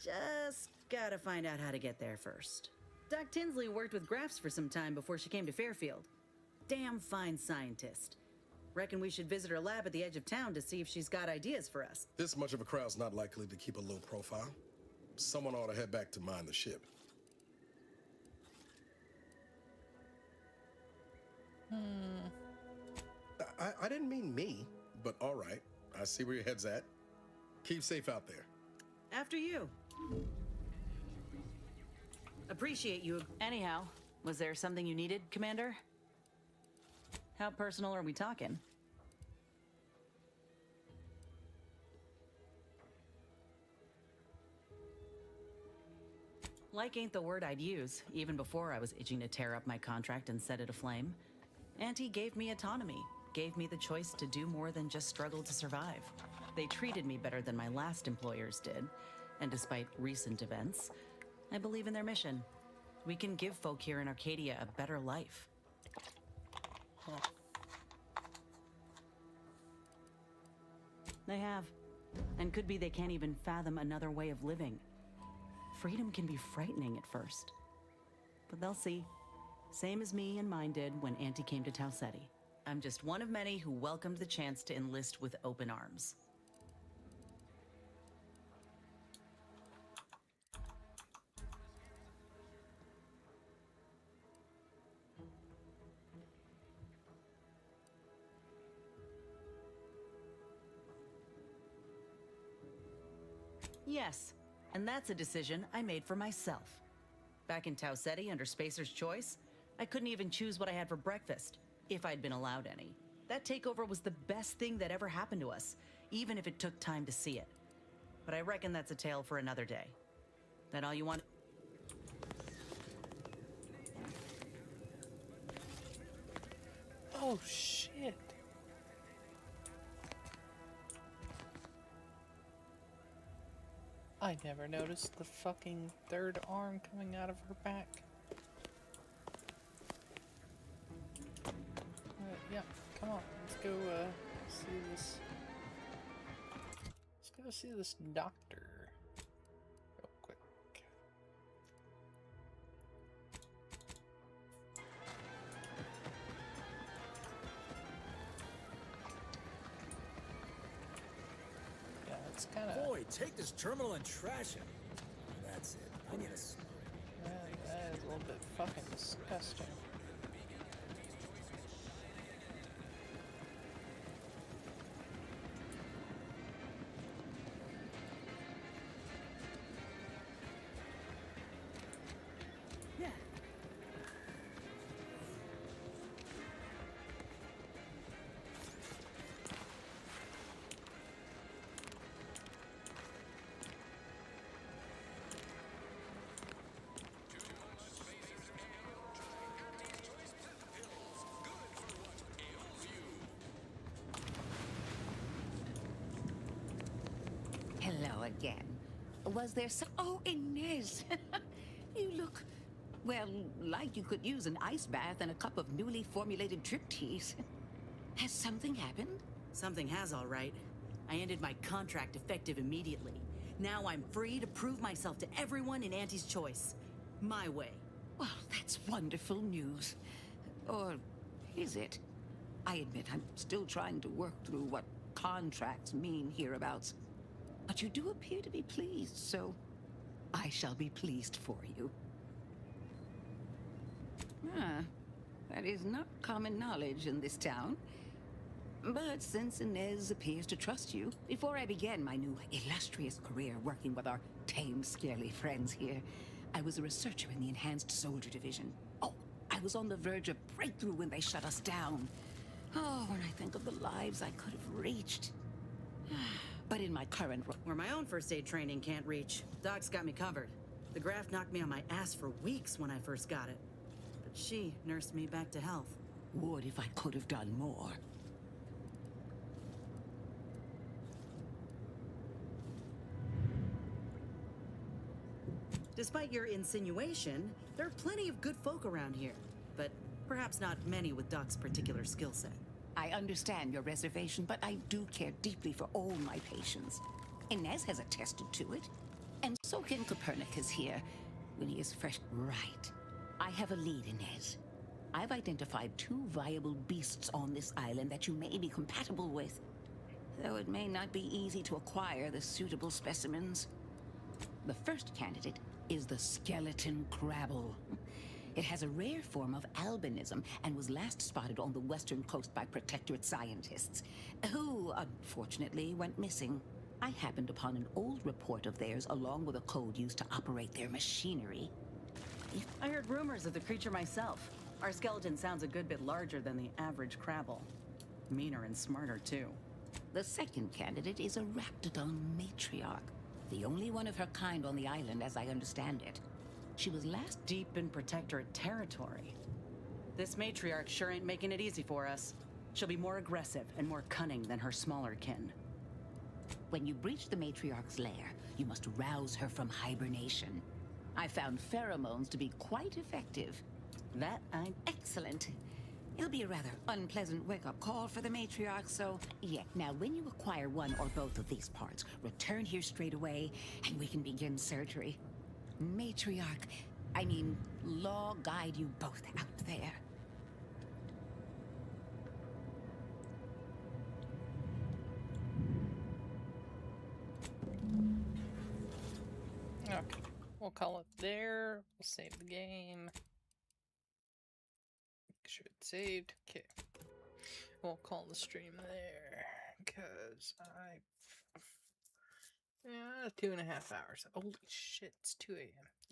Just gotta find out how to get there first. Doc Tinsley worked with Grafts for some time before she came to Fairfield. Damn fine scientist. Reckon we should visit her lab at the edge of town to see if she's got ideas for us. This much of a crowd's not likely to keep a low profile. Someone ought to head back to mind the ship. I didn't mean me, but all right. I see where your head's at. Keep safe out there. After you. Appreciate you. Anyhow, was there something you needed, Commander? How personal are we talking? Like ain't the word I'd use, even before I was itching to tear up my contract and set it aflame. Auntie gave me autonomy, gave me the choice to do more than just struggle to survive. They treated me better than my last employers did, and despite recent events, I believe in their mission. We can give folk here in Arcadia a better life. They have, and could be they can't even fathom another way of living. Freedom can be frightening at first, but they'll see. Same as me and mine did when Auntie came to Tau Ceti. I'm just one of many who welcomed the chance to enlist with open arms. Yes, and that's a decision I made for myself. Back in Tau Ceti under Spacer's Choice, I couldn't even choose what I had for breakfast, if I'd been allowed any. That takeover was the best thing that ever happened to us, even if it took time to see it. But I reckon that's a tale for another day. That all you want? Oh, shit. I never noticed the fucking third arm coming out of her back. Yeah, come on, let's go see this. Let's go see this doctor real quick. Yeah, it's kind of. Boy, take this terminal and trash it. That's it. I need a smile. That is a little bit fucking disgusting. Hello again. Was there some... Oh, Inez! You look, well, like you could use an ice bath and a cup of newly formulated trip teas. Has something happened? Something has, all right. I ended my contract effective immediately. Now I'm free to prove myself to everyone in Auntie's Choice. My way. Well, that's wonderful news. Or is it? I admit I'm still trying to work through what contracts mean hereabouts. But you do appear to be pleased, so I shall be pleased for you. That is not common knowledge in this town. But since Inez appears to trust you, before I began my new illustrious career working with our tame, scarily friends here, I was a researcher in the Enhanced Soldier Division. Oh, I was on the verge of breakthrough when they shut us down. Oh, when I think of the lives I could have reached. But in my current role... Where my own first aid training can't reach, Doc's got me covered. The graft knocked me on my ass for weeks when I first got it. But she nursed me back to health. Would if I could have done more. Despite your insinuation, there are plenty of good folk around here. But perhaps not many with Doc's particular skill set. I understand your reservation, but I do care deeply for all my patients. Inez has attested to it. And so can Copernicus here, when he is fresh. Right. I have a lead, Inez. I've identified 2 viable beasts on this island that you may be compatible with. Though it may not be easy to acquire the suitable specimens. The first candidate is the skeleton crabble. It has a rare form of albinism and was last spotted on the western coast by Protectorate scientists, who, unfortunately, went missing. I happened upon an old report of theirs along with a code used to operate their machinery. I heard rumors of the creature myself. Our skeleton sounds a good bit larger than the average crabble. Meaner and smarter, too. The second candidate is a Raptidon matriarch, the only one of her kind on the island as I understand it. She was last deep in Protectorate territory. This matriarch sure ain't making it easy for us. She'll be more aggressive and more cunning than her smaller kin. When you breach the matriarch's lair, you must rouse her from hibernation. I found pheromones to be quite effective. Excellent. It'll be a rather unpleasant wake-up call for the matriarch, so... Yeah, now when you acquire one or both of these parts, return here straight away, and we can begin surgery. Matriarch, I mean, law guide you both out there. Okay, we'll call it there. We'll save the game. Make sure it's saved. Okay. We'll call the stream there. Because yeah, 2.5 hours. Holy shit, it's 2 a.m. Yeah.